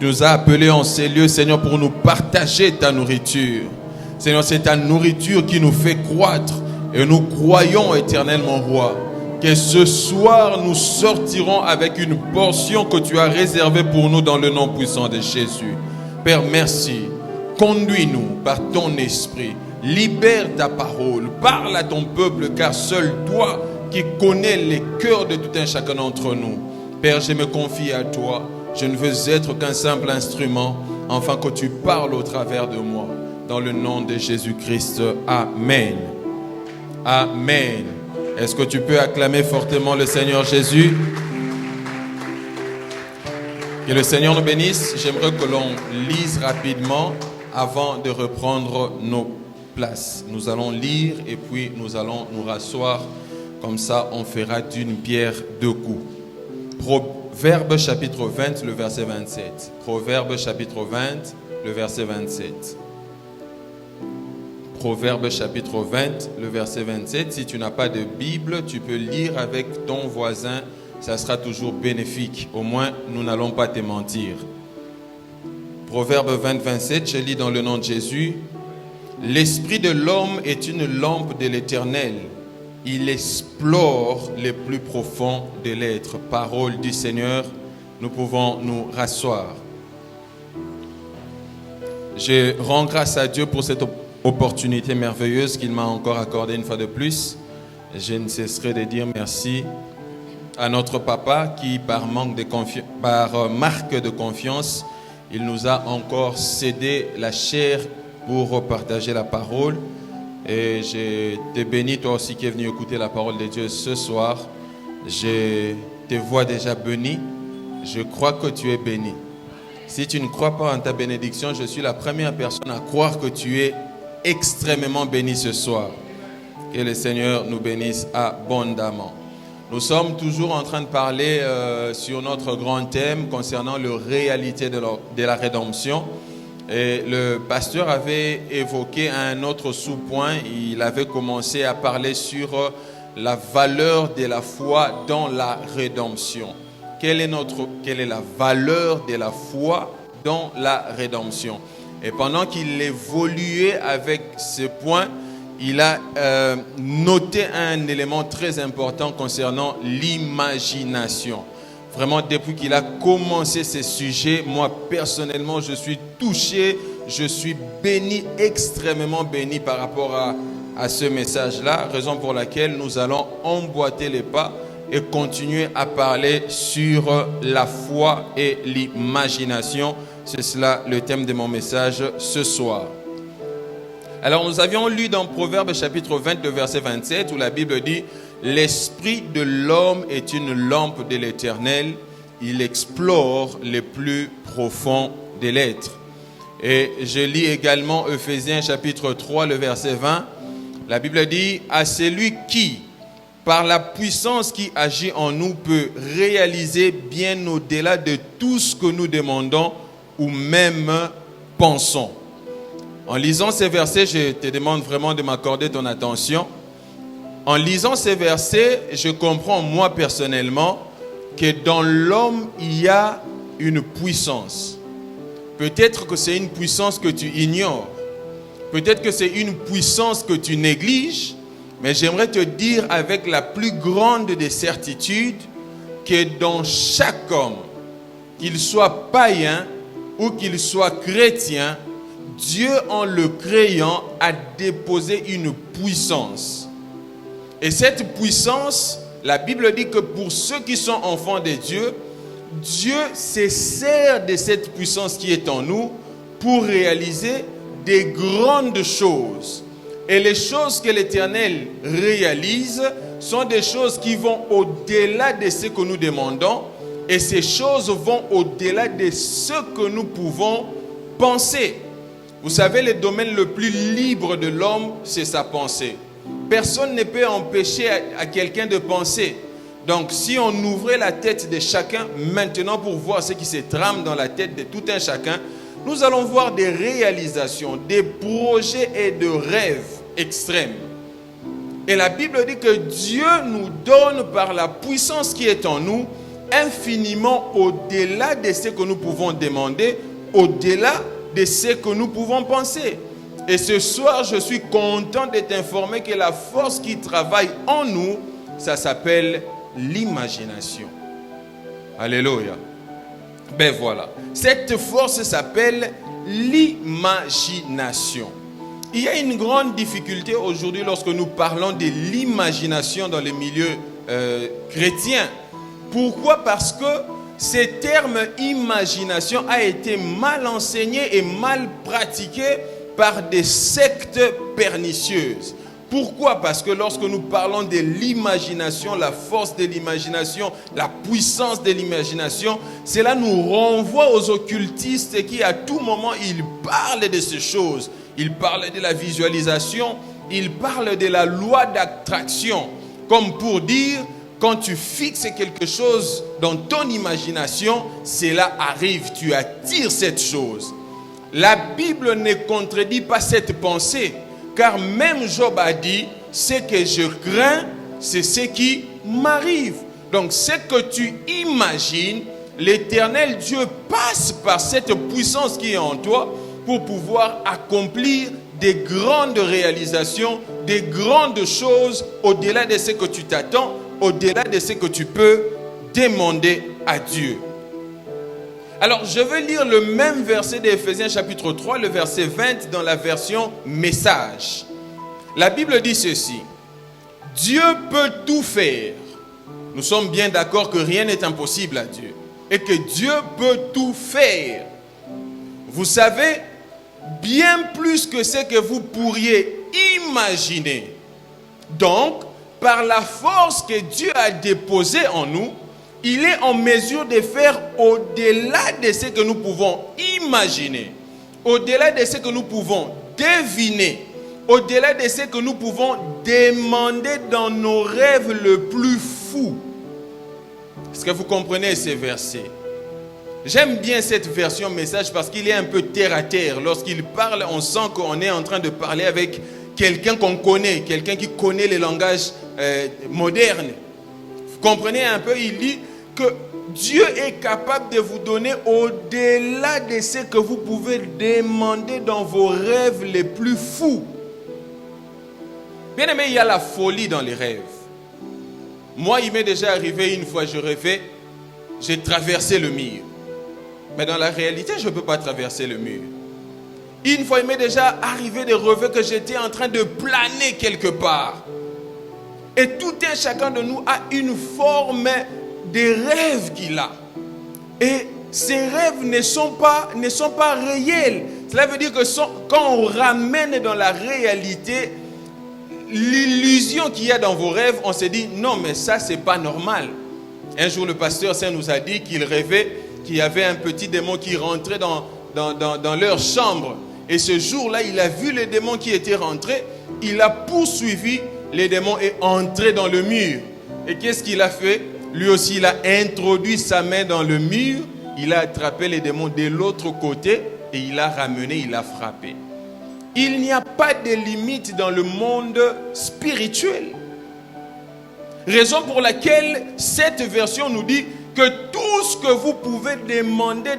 Tu nous as appelés en ces lieux, Seigneur, pour nous partager ta nourriture. Seigneur, c'est ta nourriture qui nous fait croître. Et nous croyons, éternel mon roi, que ce soir, nous sortirons avec une portion que tu as réservée pour nous dans le nom puissant de Jésus. Père, merci. Conduis-nous par ton esprit. Libère ta parole. Parle à ton peuple, car seul toi qui connais les cœurs de tout un chacun d'entre nous. Père, je me confie à toi. Je ne veux être qu'un simple instrument, afin que tu parles au travers de moi. Dans le nom de Jésus-Christ. Amen. Amen. Est-ce que tu peux acclamer fortement le Seigneur Jésus? Que le Seigneur nous bénisse. J'aimerais que l'on lise rapidement avant de reprendre nos places. Nous allons lire et puis nous allons nous rasseoir. Comme ça, on fera d'une pierre deux coups. Proverbe chapitre 20, le verset 27. Proverbe chapitre 20, le verset 27. Proverbe chapitre 20, le verset 27. Si tu n'as pas de Bible, tu peux lire avec ton voisin. Ça sera toujours bénéfique. Au moins, nous n'allons pas te mentir. Proverbe 20, 27, je lis dans le nom de Jésus. L'esprit de l'homme est une lampe de l'Éternel. Il explore les plus profonds de l'être. Parole du Seigneur, nous pouvons nous rasseoir. Je rends grâce à Dieu pour cette opportunité merveilleuse qu'il m'a encore accordée une fois de plus. Je ne cesserai de dire merci à notre papa qui, par marque de confiance, il nous a encore cédé la chair pour partager la parole. Et je te bénis, toi aussi qui es venu écouter la parole de Dieu ce soir. Je te vois déjà béni. Je crois que tu es béni. Si tu ne crois pas en ta bénédiction, je suis la première personne à croire que tu es extrêmement béni ce soir. Que le Seigneur nous bénisse abondamment. Nous sommes toujours en train de parler sur notre grand thème concernant la réalité de la rédemption. Et le pasteur avait évoqué un autre sous-point. Il avait commencé à parler sur la valeur de la foi dans la rédemption. Quelle est la valeur de la foi dans la rédemption? Et pendant qu'il évoluait avec ce point, il a noté un élément très important concernant l'imagination. Vraiment, depuis qu'il a commencé ce sujet, moi personnellement, je suis touché, je suis béni, extrêmement béni par rapport à ce message-là, raison pour laquelle nous allons emboîter les pas et continuer à parler sur la foi et l'imagination. C'est cela le thème de mon message ce soir. Alors, nous avions lu dans Proverbe chapitre 20, le verset 27, où la Bible dit « L'esprit de l'homme est une lampe de l'Éternel, il explore les plus profonds de l'être. » Et je lis également Ephésiens chapitre 3, le verset 20. La Bible dit « À celui qui, par la puissance qui agit en nous, peut réaliser bien au-delà de tout ce que nous demandons ou même pensons. » En lisant ces versets, je te demande vraiment de m'accorder ton attention. En lisant ces versets, je comprends moi personnellement que dans l'homme, il y a une puissance. Peut-être que c'est une puissance que tu ignores. Peut-être que c'est une puissance que tu négliges. Mais j'aimerais te dire avec la plus grande des certitudes que dans chaque homme, qu'il soit païen ou qu'il soit chrétien, Dieu, en le créant, a déposé une puissance. Et cette puissance, la Bible dit que pour ceux qui sont enfants de Dieu, Dieu se sert de cette puissance qui est en nous pour réaliser des grandes choses. Et les choses que l'Éternel réalise sont des choses qui vont au-delà de ce que nous demandons. Et ces choses vont au-delà de ce que nous pouvons penser. Vous savez, le domaine le plus libre de l'homme, c'est sa pensée. Personne ne peut empêcher à quelqu'un de penser. Donc, si on ouvrait la tête de chacun maintenant pour voir ce qui se trame dans la tête de tout un chacun, nous allons voir des réalisations, des projets et des rêves extrêmes. Et la Bible dit que Dieu nous donne par la puissance qui est en nous infiniment au-delà de ce que nous pouvons demander, au-delà de ce que nous pouvons penser. Et ce soir, je suis content de t'informer que la force qui travaille en nous, ça s'appelle l'imagination. Alléluia. Ben voilà. Cette force s'appelle l'imagination. Il y a une grande difficulté aujourd'hui lorsque nous parlons de l'imagination dans les milieux chrétiens. Pourquoi? Parce que ce terme imagination a été mal enseigné et mal pratiqué par des sectes pernicieuses. Pourquoi? Parce que lorsque nous parlons de l'imagination, la force de l'imagination, la puissance de l'imagination, cela nous renvoie aux occultistes qui à tout moment ils parlent de ces choses. Ils parlent de la visualisation, ils parlent de la loi d'attraction, comme pour dire, quand tu fixes quelque chose dans ton imagination, cela arrive, tu attires cette chose. La Bible ne contredit pas cette pensée, car même Job a dit, ce que je crains, c'est ce qui m'arrive. Donc ce que tu imagines, l'Éternel Dieu passe par cette puissance qui est en toi pour pouvoir accomplir des grandes réalisations, des grandes choses au-delà de ce que tu t'attends, au-delà de ce que tu peux demander à Dieu. Alors, je vais lire le même verset d'Éphésiens chapitre 3, le verset 20 dans la version message. La Bible dit ceci. Dieu peut tout faire. Nous sommes bien d'accord que rien n'est impossible à Dieu. Et que Dieu peut tout faire. Vous savez, bien plus que ce que vous pourriez imaginer. Donc, par la force que Dieu a déposée en nous, il est en mesure de faire au-delà de ce que nous pouvons imaginer, au-delà de ce que nous pouvons deviner, au-delà de ce que nous pouvons demander dans nos rêves les plus fous. Est-ce que vous comprenez ces versets? J'aime bien cette version message parce qu'il est un peu terre à terre. Lorsqu'il parle, on sent qu'on est en train de parler avec quelqu'un qu'on connaît, quelqu'un qui connaît les langages modernes. Vous comprenez un peu? Il dit que Dieu est capable de vous donner au-delà de ce que vous pouvez demander dans vos rêves les plus fous. Bien aimé, il y a la folie dans les rêves. Moi, il m'est déjà arrivé une fois, je rêvais, j'ai traversé le mur. Mais dans la réalité, je ne peux pas traverser le mur. Une fois, il m'est déjà arrivé de rêver que j'étais en train de planer quelque part. Et tout un chacun de nous a une forme des rêves qu'il a. Et ces rêves ne sont pas réels. Cela veut dire que quand on ramène dans la réalité l'illusion qu'il y a dans vos rêves, on se dit non mais ça c'est pas normal. Un jour le pasteur Saint nous a dit qu'il rêvait qu'il y avait un petit démon qui rentrait dans leur chambre. Et ce jour-là, il a vu les démons qui étaient rentrés. Il a poursuivi les démons et entré dans le mur. Et qu'est-ce qu'il a fait? Lui aussi, il a introduit sa main dans le mur. Il a attrapé les démons de l'autre côté et il a ramené, il a frappé. Il n'y a pas de limite dans le monde spirituel. Raison pour laquelle cette version nous dit que tout ce que vous pouvez demander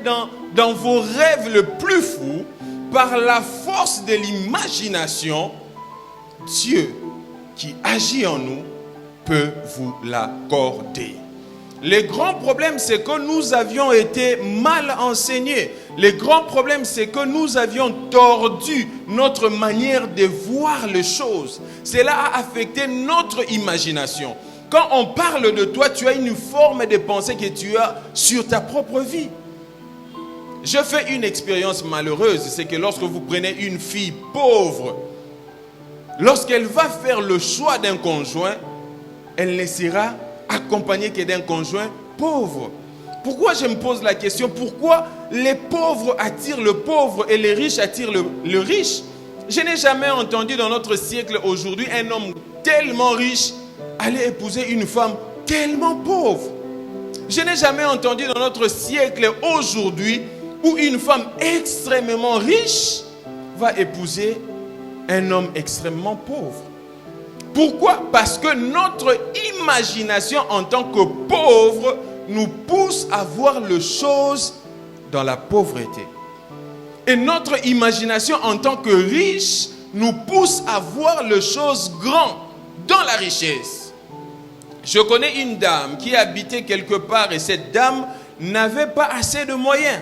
dans vos rêves les plus fous, par la force de l'imagination, Dieu qui agit en nous peut vous l'accorder. Le grand problème, c'est que nous avions été mal enseignés. Le grand problème, c'est que nous avions tordu notre manière de voir les choses. Cela a affecté notre imagination. Quand on parle de toi, tu as une forme de pensée que tu as sur ta propre vie. Je fais une expérience malheureuse, c'est que lorsque vous prenez une fille pauvre, lorsqu'elle va faire le choix d'un conjoint, elle ne sera accompagnée que d'un conjoint pauvre. Pourquoi je me pose la question? Pourquoi les pauvres attirent le pauvre et les riches attirent le riche? Je n'ai jamais entendu dans notre siècle aujourd'hui un homme tellement riche aller épouser une femme tellement pauvre. Je n'ai jamais entendu dans notre siècle aujourd'hui où une femme extrêmement riche va épouser un homme extrêmement pauvre. Pourquoi? Parce que notre imagination en tant que pauvre nous pousse à voir les choses dans la pauvreté. Et notre imagination en tant que riche nous pousse à voir les choses grandes dans la richesse. Je connais une dame qui habitait quelque part et cette dame n'avait pas assez de moyens.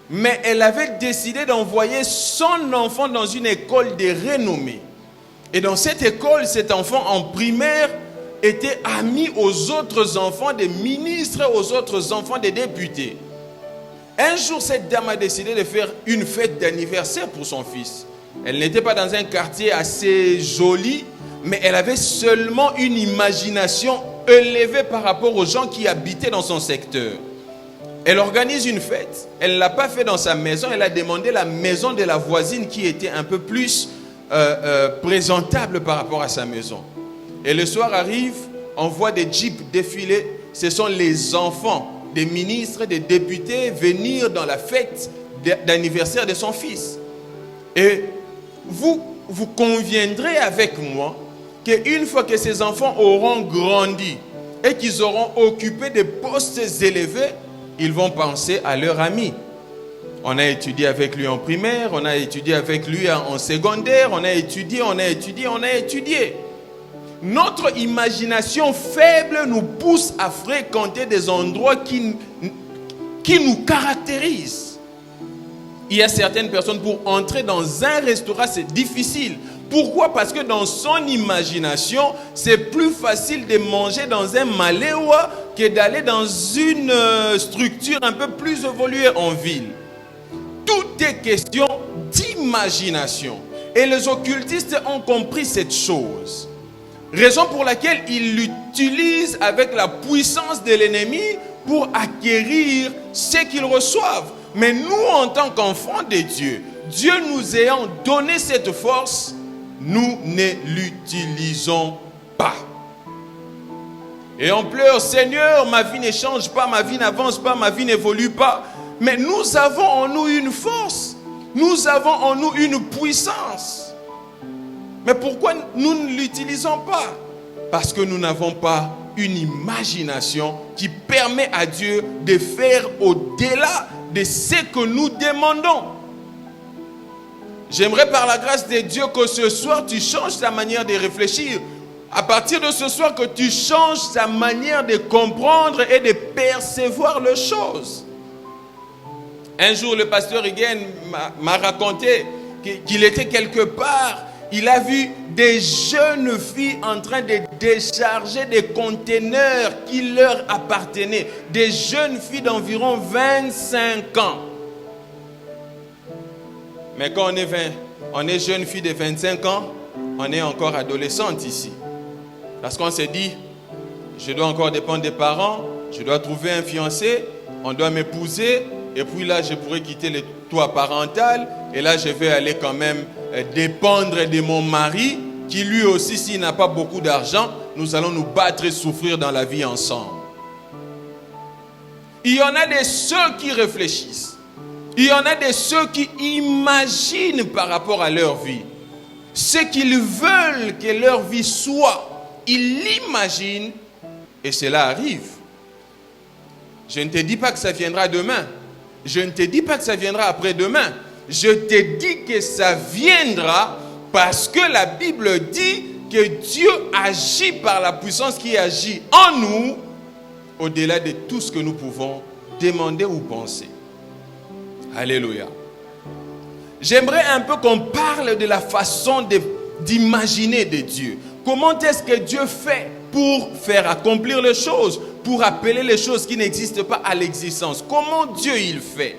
Mais elle avait décidé d'envoyer son enfant dans une école de renommée. Et dans cette école, cet enfant en primaire était ami aux autres enfants des ministres, aux autres enfants des députés. Un jour, cette dame a décidé de faire une fête d'anniversaire pour son fils. Elle n'était pas dans un quartier assez joli, mais elle avait seulement une imagination élevée par rapport aux gens qui habitaient dans son secteur. Elle organise une fête. Elle ne l'a pas fait dans sa maison. Elle a demandé la maison de la voisine qui était un peu plus présentable par rapport à sa maison. Et le soir arrive, on voit des jeeps défiler. Ce sont les enfants des ministres, des députés venir dans la fête d'anniversaire de son fils. Et vous conviendrez avec moi qu'une fois que ces enfants auront grandi et qu'ils auront occupé des postes élevés, ils vont penser à leur ami. On a étudié avec lui en primaire, on a étudié avec lui en secondaire, on a étudié. Notre imagination faible nous pousse à fréquenter des endroits qui nous caractérisent. Il y a certaines personnes, pour entrer dans un restaurant, c'est difficile. Pourquoi? Parce que dans son imagination, c'est plus facile de manger dans un maléwa que d'aller dans une structure un peu plus évoluée en ville. Tout est question d'imagination. Et les occultistes ont compris cette chose. Raison pour laquelle ils l'utilisent avec la puissance de l'ennemi pour acquérir ce qu'ils reçoivent. Mais nous, en tant qu'enfants de Dieu, Dieu nous ayant donné cette force, nous ne l'utilisons pas. Et on pleure, Seigneur, ma vie ne change pas, ma vie n'avance pas, ma vie n'évolue pas. Mais nous avons en nous une force, nous avons en nous une puissance. Mais pourquoi nous ne l'utilisons pas? Parce que nous n'avons pas une imagination qui permet à Dieu de faire au-delà de ce que nous demandons. J'aimerais par la grâce de Dieu que ce soir tu changes ta manière de réfléchir. À partir de ce soir que tu changes ta manière de comprendre et de percevoir les choses. Un jour le pasteur Higuen m'a raconté qu'il était quelque part. Il a vu des jeunes filles en train de décharger des conteneurs qui leur appartenaient. Des jeunes filles d'environ 25 ans. Mais quand on est jeune fille de 25 ans, on est encore adolescente ici. Parce qu'on s'est dit, je dois encore dépendre des parents, je dois trouver un fiancé, on doit m'épouser, et puis là, je pourrais quitter le toit parental, et là, je vais aller quand même dépendre de mon mari, qui lui aussi, s'il n'a pas beaucoup d'argent, nous allons nous battre et souffrir dans la vie ensemble. Il y en a de ceux qui réfléchissent. Il y en a de ceux qui imaginent par rapport à leur vie. Ce qu'ils veulent que leur vie soit, ils l'imaginent et cela arrive. Je ne te dis pas que ça viendra demain. Je ne te dis pas que ça viendra après-demain. Je te dis que ça viendra parce que la Bible dit que Dieu agit par la puissance qui agit en nous au-delà de tout ce que nous pouvons demander ou penser. Alléluia. J'aimerais un peu qu'on parle de la façon d'imaginer de Dieu. Comment est-ce que Dieu fait pour faire accomplir les choses, pour appeler les choses qui n'existent pas à l'existence? Comment Dieu il fait?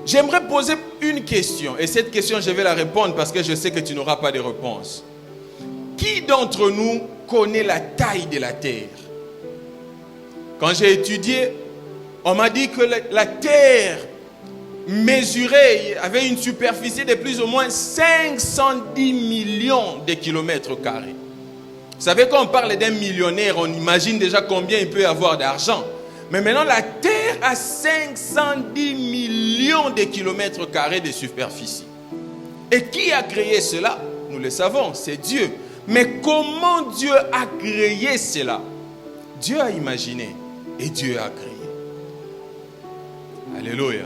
J'aimerais poser une question, et cette question je vais la répondre parce que je sais que tu n'auras pas de réponse. Qui d'entre nous connaît la taille de la terre? Quand j'ai étudié, on m'a dit que la terre mesurée avait une superficie de plus ou moins 510 millions de kilomètres carrés. Vous savez, quand on parle d'un millionnaire, on imagine déjà combien il peut avoir d'argent. Mais maintenant, la Terre a 510 millions de kilomètres carrés de superficie. Et qui a créé cela? Nous le savons, c'est Dieu. Mais comment Dieu a créé cela? Dieu a imaginé. et Dieu a créé. Alléluia.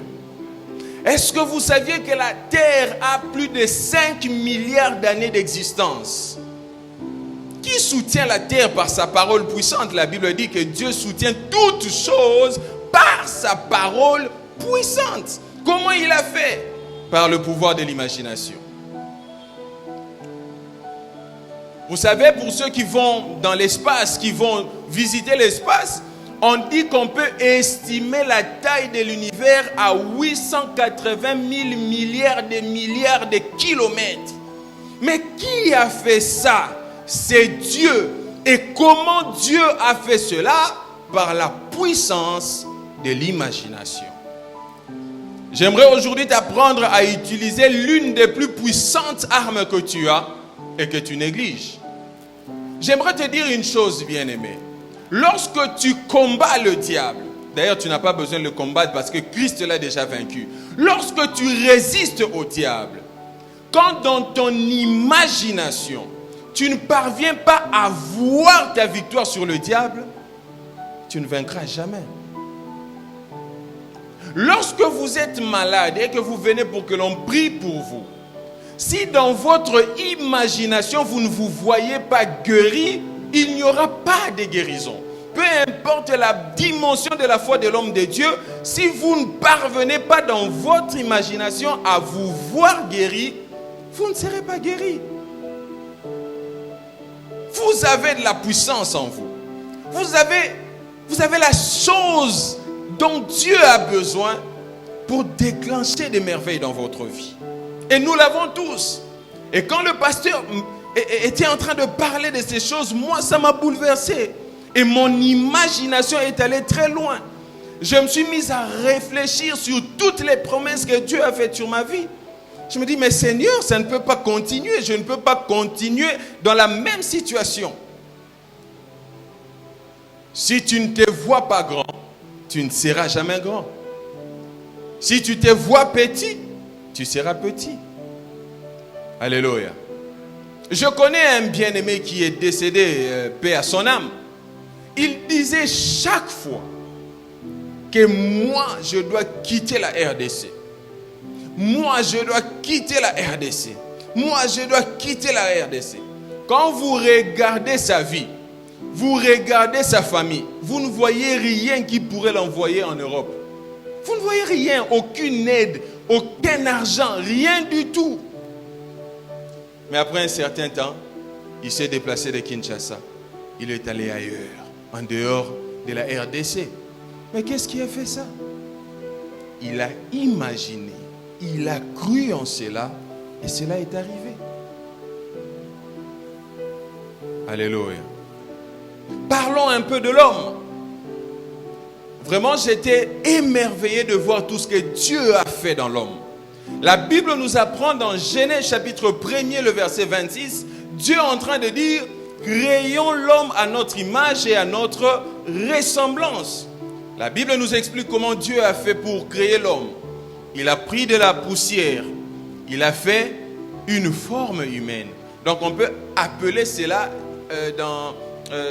Est-ce que vous saviez que la terre a plus de 5 milliards d'années d'existence? Qui soutient la terre par sa parole puissante? La Bible dit que Dieu soutient toutes choses par sa parole puissante. Comment il a fait? Par le pouvoir de l'imagination. Vous savez, pour ceux qui vont dans l'espace, qui vont visiter l'espace, on dit qu'on peut estimer la taille de l'univers à 880 000 milliards de kilomètres. Mais qui a fait ça? C'est Dieu. Et comment Dieu a fait cela? Par la puissance de l'imagination. J'aimerais aujourd'hui t'apprendre à utiliser l'une des plus puissantes armes que tu as et que tu négliges. J'aimerais te dire une chose, bien-aimé. Lorsque tu combats le diable, d'ailleurs tu n'as pas besoin de le combattre parce que Christ l'a déjà vaincu. Lorsque tu résistes au diable, quand dans ton imagination, tu ne parviens pas à voir ta victoire sur le diable, tu ne vaincras jamais. Lorsque vous êtes malade et que vous venez pour que l'on prie pour vous, si dans votre imagination vous ne vous voyez pas guéri, il n'y aura pas de guérison. Peu importe la dimension de la foi de l'homme de Dieu, si vous ne parvenez pas dans votre imagination à vous voir guéri, vous ne serez pas guéri. Vous avez de la puissance en vous. Vous avez la chose dont Dieu a besoin pour déclencher des merveilles dans votre vie. Et nous l'avons tous. Et quand le pasteur était en train de parler de ces choses, moi, ça m'a bouleversé. Et mon imagination est allée très loin. Je me suis mis à réfléchir sur toutes les promesses que Dieu a faites sur ma vie. Je me dis, mais Seigneur, ça ne peut pas continuer. Je ne peux pas continuer dans la même situation. Si tu ne te vois pas grand, tu ne seras jamais grand. Si tu te vois petit, tu seras petit. Alléluia. Je connais un bien-aimé qui est décédé, paix à son âme. Il disait chaque fois que moi, je dois quitter la RDC. Moi, je dois quitter la RDC. Moi, je dois quitter la RDC. Quand vous regardez sa vie, vous regardez sa famille, vous ne voyez rien qui pourrait l'envoyer en Europe. Vous ne voyez rien, aucune aide, aucun argent, rien du tout. Mais après un certain temps, il s'est déplacé de Kinshasa. Il est allé ailleurs, en dehors de la RDC. Mais qu'est-ce qui a fait ça? Il a imaginé, il a cru en cela, et cela est arrivé. Alléluia. Parlons un peu de l'homme. Vraiment, j'étais émerveillé de voir tout ce que Dieu a fait dans l'homme. La Bible nous apprend dans Genèse chapitre 1er, le verset 26, Dieu est en train de dire, créons l'homme à notre image et à notre ressemblance. La Bible nous explique comment Dieu a fait pour créer l'homme. Il a pris de la poussière, il a fait une forme humaine. Donc on peut appeler cela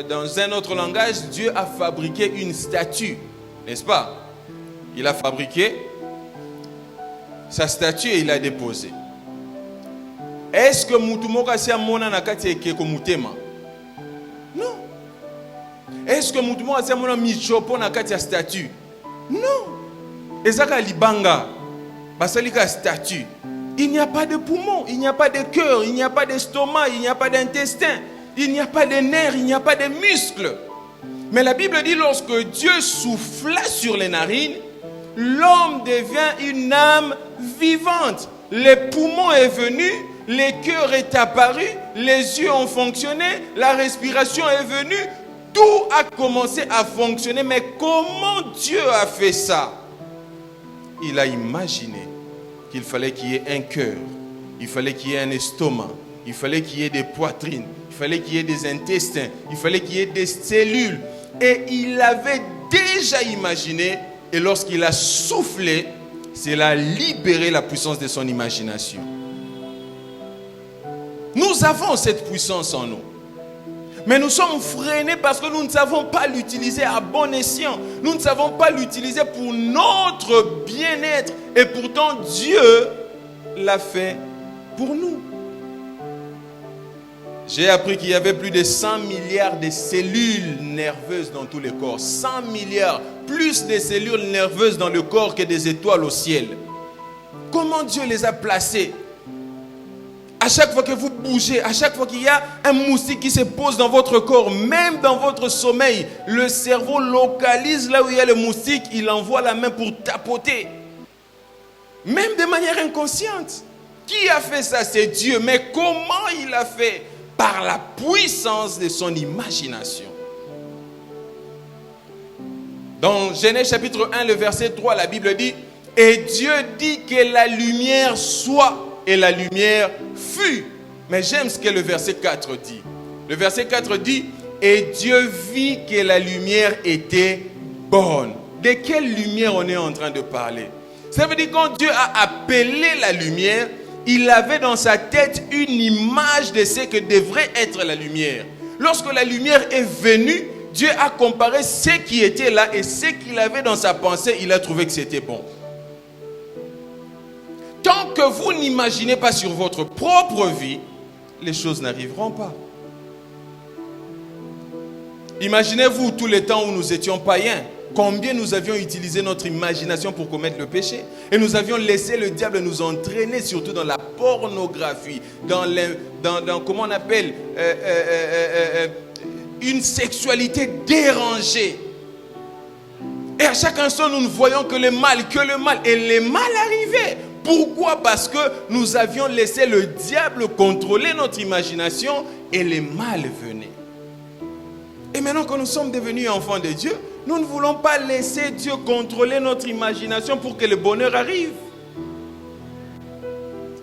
dans un autre langage, Dieu a fabriqué une statue, n'est-ce pas? Il a fabriqué sa statue et il l'a déposée. Est-ce que Moutumoka s'est amona na kati ekeko mutema? Non. Est-ce que Moutumoka s'est amona michopo na kati ya statue? Non. Ezaka libanga basalika statue. Il n'y a pas de poumon, il n'y a pas de cœur, il n'y a pas d'estomac, il n'y a pas d'intestin, il n'y a pas de nerfs, il n'y a pas de muscles. Mais la Bible dit lorsque Dieu souffla sur les narines, l'homme devient une âme vivante. Les poumons est venu, le cœur est apparu, les yeux ont fonctionné, la respiration est venue, tout a commencé à fonctionner. Mais comment Dieu a fait ça? Il a imaginé qu'il fallait qu'il y ait un cœur, il fallait qu'il y ait un estomac, il fallait qu'il y ait des poitrines, il fallait qu'il y ait des intestins, il fallait qu'il y ait des cellules. Et il avait déjà imaginé, et lorsqu'il a soufflé, cela a libéré la puissance de son imagination. Nous avons cette puissance en nous. Mais nous sommes freinés parce que nous ne savons pas l'utiliser à bon escient. Nous ne savons pas l'utiliser pour notre bien-être. Et pourtant, Dieu l'a fait pour nous. J'ai appris qu'il y avait plus de 100 milliards de cellules nerveuses dans tous les corps. 100 milliards, plus de cellules nerveuses dans le corps que des étoiles au ciel. Comment Dieu les a placées? À chaque fois que vous bougez, à chaque fois qu'il y a un moustique qui se pose dans votre corps, même dans votre sommeil, le cerveau localise là où il y a le moustique, il envoie la main pour tapoter. Même de manière inconsciente. Qui a fait ça? C'est Dieu. Mais comment il a fait? Par la puissance de son imagination. Dans Genèse chapitre 1, le verset 3, la Bible dit: et Dieu dit que la lumière soit, et la lumière fut. Mais j'aime ce que le verset 4 dit. Le verset 4 dit: et Dieu vit que la lumière était bonne. De quelle lumière on est en train de parler? Ça veut dire quand Dieu a appelé la lumière, il avait dans sa tête une image de ce que devrait être la lumière. Lorsque la lumière est venue, Dieu a comparé ce qui était là et ce qu'il avait dans sa pensée, il a trouvé que c'était bon. Tant que vous n'imaginez pas sur votre propre vie, les choses n'arriveront pas. Imaginez-vous tous les temps où nous étions païens, combien nous avions utilisé notre imagination pour commettre le péché. Et nous avions laissé le diable nous entraîner, surtout dans la pornographie, dans comment on appelle, une sexualité dérangée. Et à chaque instant, nous ne voyons que le mal. Et le mal arrivait. Pourquoi? Parce que nous avions laissé le diable contrôler notre imagination et le mal venait. Et maintenant que nous sommes devenus enfants de Dieu, nous ne voulons pas laisser Dieu contrôler notre imagination pour que le bonheur arrive.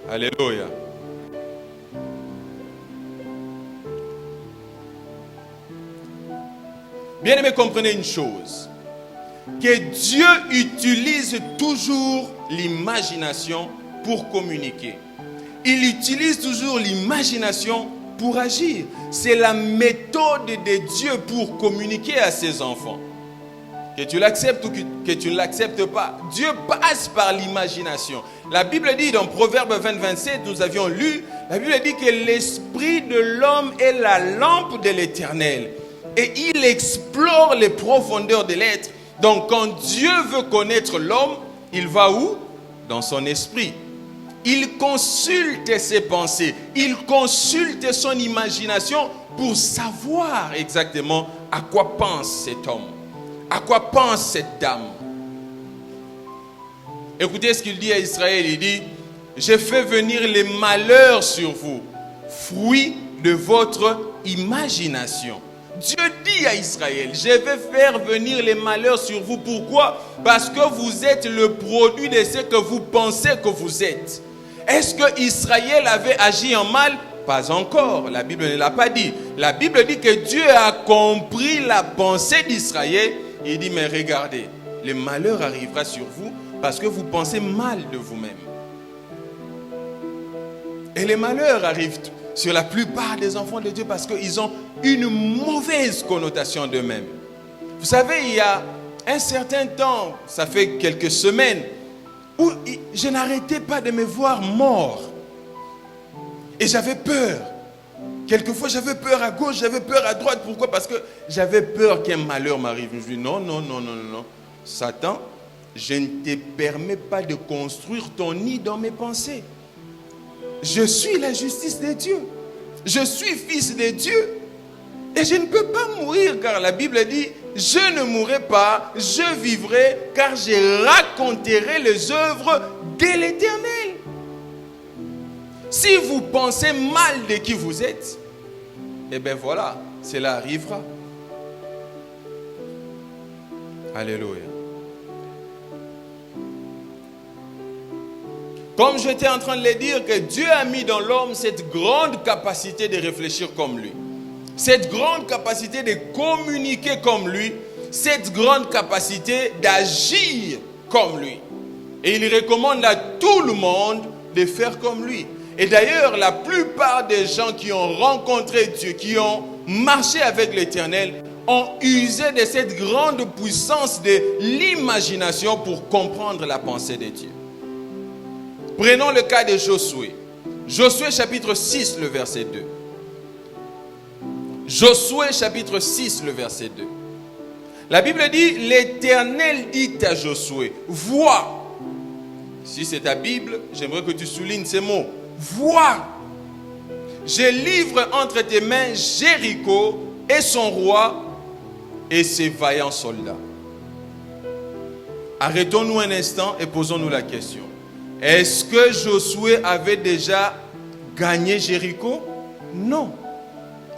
Alléluia. Bien aimé, comprenez une chose. Que Dieu utilise toujours l'imagination pour communiquer. Il utilise toujours l'imagination pour agir. C'est la méthode de Dieu pour communiquer à ses enfants. Que tu l'acceptes ou que tu ne l'acceptes pas, Dieu passe par l'imagination. La Bible dit dans Proverbe 20-27, nous avions lu, la Bible dit que l'esprit de l'homme est la lampe de l'Éternel. Et il explore les profondeurs de l'être. Donc quand Dieu veut connaître l'homme, il va où? Dans son esprit. Il consulte ses pensées, il consulte son imagination pour savoir exactement à quoi pense cet homme, à quoi pense cette dame. Écoutez ce qu'il dit à Israël, il dit: j'ai fait venir les malheurs sur vous, fruit de votre imagination. Dieu dit à Israël: je vais faire venir les malheurs sur vous. Pourquoi? Parce que vous êtes le produit de ce que vous pensez que vous êtes. Est-ce que Israël avait agi en mal? Pas encore. La Bible ne l'a pas dit. La Bible dit que Dieu a compris la pensée d'Israël. Il dit: mais regardez, le malheur arrivera sur vous parce que vous pensez mal de vous-même. Et les malheurs arrivent sur la plupart des enfants de Dieu parce qu'ils ont une mauvaise connotation d'eux-mêmes. Vous savez, il y a un certain temps, ça fait quelques semaines, où je n'arrêtais pas de me voir mort. Et j'avais peur. Quelquefois, j'avais peur à gauche, j'avais peur à droite. Pourquoi? Parce que j'avais peur qu'un malheur m'arrive. Je me dis: non. Satan, je ne te permets pas de construire ton nid dans mes pensées. Je suis la justice de Dieu. Je suis fils de Dieu. Et je ne peux pas mourir, car la Bible dit: je ne mourrai pas, je vivrai, car je raconterai les œuvres de l'Éternel. Si vous pensez mal de qui vous êtes, eh bien voilà, cela arrivera. Alléluia. Comme j'étais en train de le dire, que Dieu a mis dans l'homme cette grande capacité de réfléchir comme lui. Cette grande capacité de communiquer comme lui. Cette grande capacité d'agir comme lui. Et il recommande à tout le monde de faire comme lui. Et d'ailleurs, la plupart des gens qui ont rencontré Dieu, qui ont marchaient avec l'Éternel ont usé de cette grande puissance de l'imagination pour comprendre la pensée de Dieu. Prenons le cas de Josué. Josué chapitre 6, le verset 2. Josué chapitre 6, le verset 2. La Bible dit, l'Éternel dit à Josué, vois. Si c'est ta Bible, j'aimerais que tu soulignes ces mots. Vois. Je livre entre tes mains Jéricho et son roi et ses vaillants soldats. Arrêtons-nous un instant et posons-nous la question. Est-ce que Josué avait déjà gagné Jéricho? Non.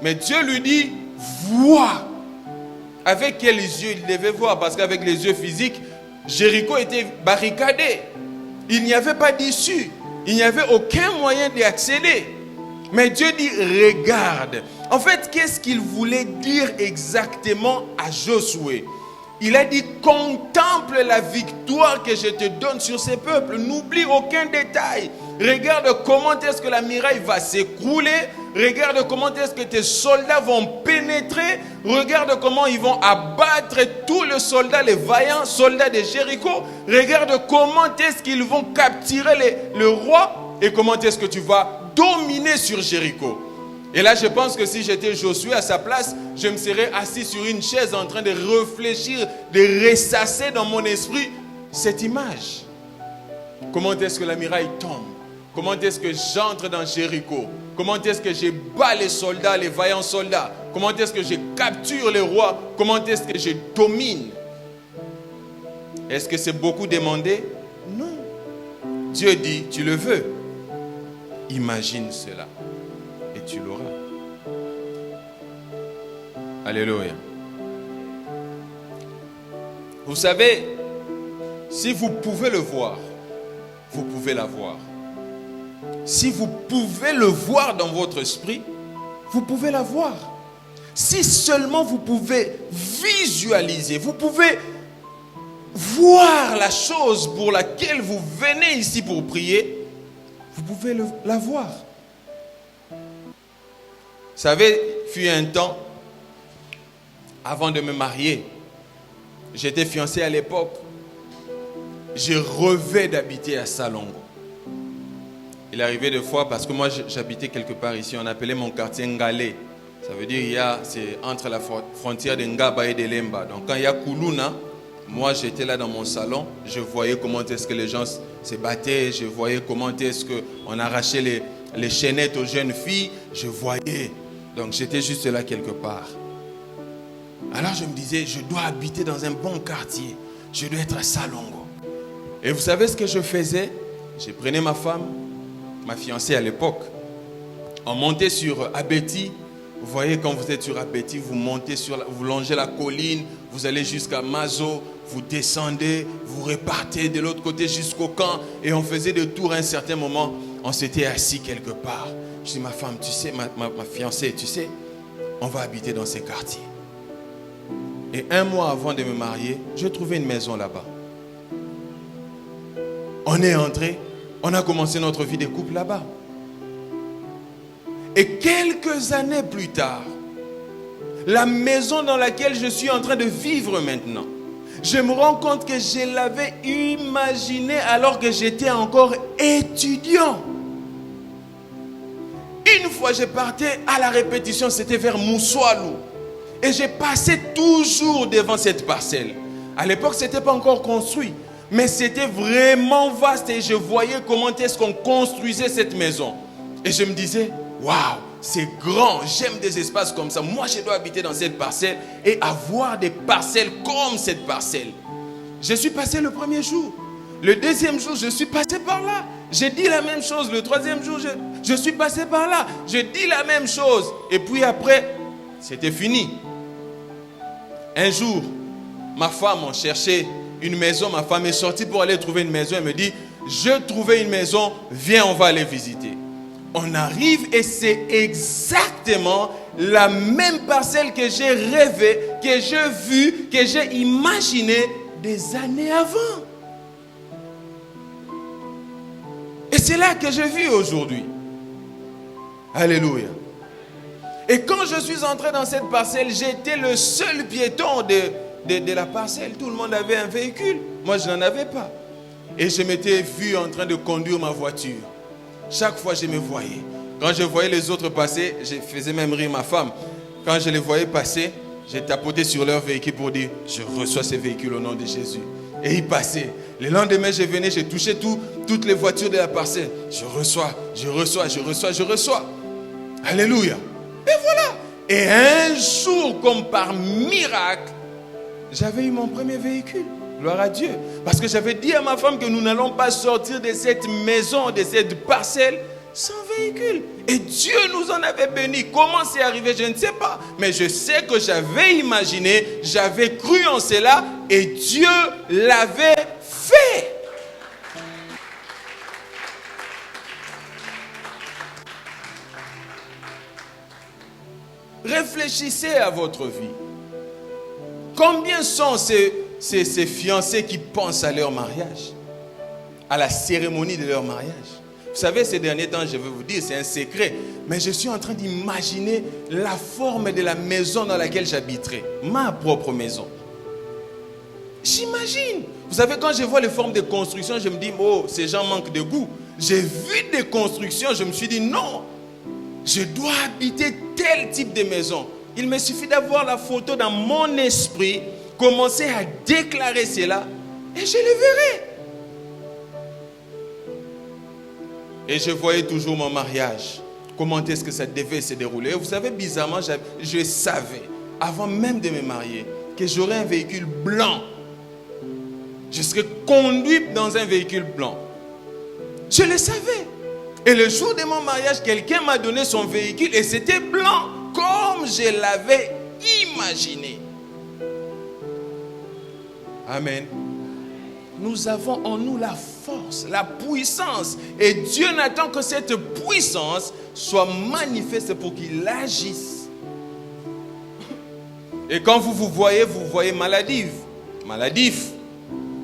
Mais Dieu lui dit, vois. Avec quels yeux il devait voir? Parce qu'avec les yeux physiques, Jéricho était barricadé. Il n'y avait pas d'issue. Il n'y avait aucun moyen d'y accéder. Mais Dieu dit, regarde. En fait, qu'est-ce qu'il voulait dire exactement à Josué? Il a dit, contemple la victoire que je te donne sur ces peuples. N'oublie aucun détail. Regarde comment est-ce que la muraille va s'écrouler. Regarde comment est-ce que tes soldats vont pénétrer. Regarde comment ils vont abattre tous les soldats, les vaillants soldats de Jéricho. Regarde comment est-ce qu'ils vont capturer le roi. Et comment est-ce que tu vas dominer sur Jéricho. Et là, je pense que si j'étais Josué à sa place, je me serais assis sur une chaise en train de réfléchir, de ressasser dans mon esprit cette image. Comment est-ce que la muraille tombe? Comment est-ce que j'entre dans Jéricho? Comment est-ce que je bats les soldats, les vaillants soldats? Comment est-ce que je capture les rois? Comment est-ce que je domine? Est-ce que c'est beaucoup demandé? Non. Dieu dit, tu le veux. Imagine cela. Et tu l'auras. Alléluia. Vous savez, si vous pouvez le voir, vous pouvez l'avoir. Si vous pouvez le voir dans votre esprit, vous pouvez l'avoir. Si seulement vous pouvez visualiser, vous pouvez voir la chose pour laquelle vous venez ici pour prier, vous pouvez l'avoir. Vous savez, fut un temps, avant de me marier, j'étais fiancé à l'époque, je rêvais d'habiter à Salongo. Il arrivait des fois, parce que moi j'habitais quelque part ici, on appelait mon quartier Ngale. Ça veut dire, c'est entre la frontière de Ngaba et de Lemba. Donc quand il y a Koulouna, moi j'étais là dans mon salon, je voyais comment est-ce que les gens se battaient, je voyais comment est-ce qu'on arrachait les chaînettes aux jeunes filles, je voyais. Donc j'étais juste là quelque part. Alors je me disais, je dois habiter dans un bon quartier, je dois être à Salongo. Et vous savez ce que je faisais? Je prenais ma femme, ma fiancée à l'époque, on montait sur Abeti. Vous voyez, quand vous êtes sur Abeti, vous montez vous longez la colline, vous allez jusqu'à Mazo, vous descendez, vous repartez de l'autre côté jusqu'au camp, et on faisait des tours à un certain moment, on s'était assis quelque part. Je dis, ma femme, tu sais, ma fiancée, tu sais, on va habiter dans ces quartiers. Et un mois avant de me marier, j'ai trouvé une maison là-bas. On est entré, on a commencé notre vie de couple là-bas. Et quelques années plus tard, la maison dans laquelle je suis en train de vivre maintenant, je me rends compte que je l'avais imaginé alors que j'étais encore étudiant. Une fois, je partais à la répétition, c'était vers Moussoualou. Et je passais toujours devant cette parcelle. À l'époque, ce n'était pas encore construit. Mais c'était vraiment vaste et je voyais comment est-ce qu'on construisait cette maison. Et je me disais, waouh, c'est grand, j'aime des espaces comme ça. Moi, je dois habiter dans cette parcelle et avoir des parcelles comme cette parcelle. Je suis passé le premier jour. Le deuxième jour, je suis passé par là. J'ai dit la même chose. Le troisième jour, je suis passé par là. Je dis la même chose. Et puis après, c'était fini. Un jour, ma femme, on cherchait une maison. Ma femme est sortie pour aller trouver une maison. Elle me dit, je trouvais une maison, viens, on va aller visiter. On arrive et c'est exactement la même parcelle que j'ai rêvé, que j'ai vu, que j'ai imaginé des années avant. Et c'est là que je vis aujourd'hui. Alléluia. Et quand je suis entré dans cette parcelle, j'étais le seul piéton de la parcelle. Tout le monde avait un véhicule. Moi, je n'en avais pas. Et je m'étais vu en train de conduire ma voiture. Chaque fois, je me voyais. Quand je voyais les autres passer, je faisais même rire ma femme. Quand je les voyais passer, j'ai tapoté sur leur véhicule pour dire, je reçois ces véhicules au nom de Jésus. Et ils passaient. Le lendemain, je venais, j'ai touché toutes les voitures de la parcelle. Je reçois. Alléluia. Et voilà. Et un jour, comme par miracle, j'avais eu mon premier véhicule. Gloire à Dieu. Parce que j'avais dit à ma femme que nous n'allons pas sortir de cette maison, de cette parcelle, sans véhicule. Et Dieu nous en avait béni. Comment c'est arrivé, je ne sais pas. Mais je sais que j'avais imaginé, j'avais cru en cela et Dieu l'avait fait. Réfléchissez à votre vie. Combien sont ces fiancés qui pensent à leur mariage, à la cérémonie de leur mariage? Vous savez, ces derniers temps, je vais vous dire, c'est un secret, mais je suis en train d'imaginer la forme de la maison dans laquelle j'habiterai, ma propre maison. J'imagine. Vous savez, quand je vois les formes de construction, je me dis, oh, ces gens manquent de goût. J'ai vu des constructions, je me suis dit, non, je dois habiter tel type de maison. Il me suffit d'avoir la photo dans mon esprit, commencer à déclarer cela, et je le verrai. Et je voyais toujours mon mariage. Comment est-ce que ça devait se dérouler? Et vous savez, bizarrement, je savais, avant même de me marier, que j'aurais un véhicule blanc. Je serais conduit dans un véhicule blanc. Je le savais. Et le jour de mon mariage, quelqu'un m'a donné son véhicule et c'était blanc, comme je l'avais imaginé. Amen. Nous avons en nous la force, la puissance. Et Dieu n'attend que cette puissance soit manifeste pour qu'il agisse. Et quand vous voyez maladif.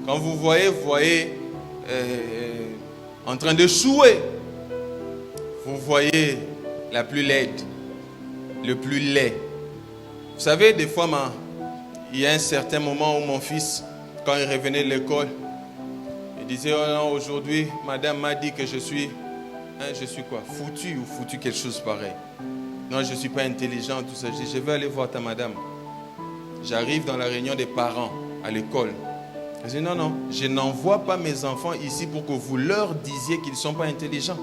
Quand vous voyez en train de chouer. Vous voyez la plus laide, le plus laid. Vous savez, des fois, il y a un certain moment où mon fils, quand il revenait de l'école, il disait, oh non, aujourd'hui, madame m'a dit que je suis quoi, foutu, quelque chose pareil. Non, je ne suis pas intelligent, tout ça. Je dis, je vais aller voir ta madame. J'arrive dans la réunion des parents à l'école. Je dis, non, je n'envoie pas mes enfants ici pour que vous leur disiez qu'ils ne sont pas intelligents.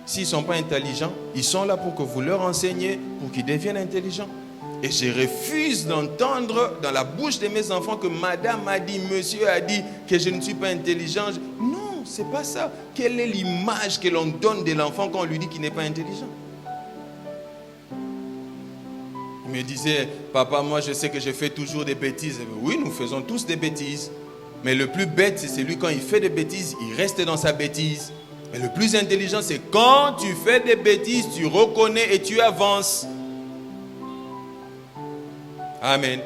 S'ils ne sont pas intelligents, ils sont là pour que vous leur enseignez, pour qu'ils deviennent intelligents. Et je refuse d'entendre dans la bouche de mes enfants que madame a dit, monsieur a dit que je ne suis pas intelligent. Non, ce n'est pas ça. Quelle est l'image que l'on donne de l'enfant quand on lui dit qu'il n'est pas intelligent? Il me disait, papa, moi je sais que je fais toujours des bêtises. Oui, nous faisons tous des bêtises. Mais le plus bête, c'est celui quand il fait des bêtises, il reste dans sa bêtise. Mais le plus intelligent, c'est quand tu fais des bêtises, tu reconnais et tu avances. Amen.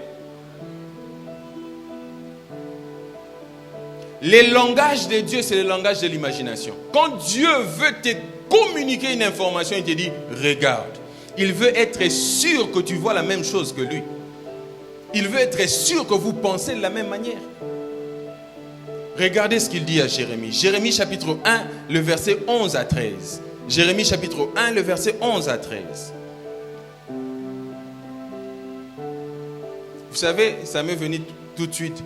Le langage de Dieu, c'est le langage de l'imagination. Quand Dieu veut te communiquer une information, il te dit, regarde. Il veut être sûr que tu vois la même chose que lui. Il veut être sûr que vous pensez de la même manière. Regardez ce qu'il dit à Jérémie. Jérémie chapitre 1, le verset 11 à 13. Jérémie chapitre 1, le verset 11 à 13. Vous savez, ça m'est venu tout de suite.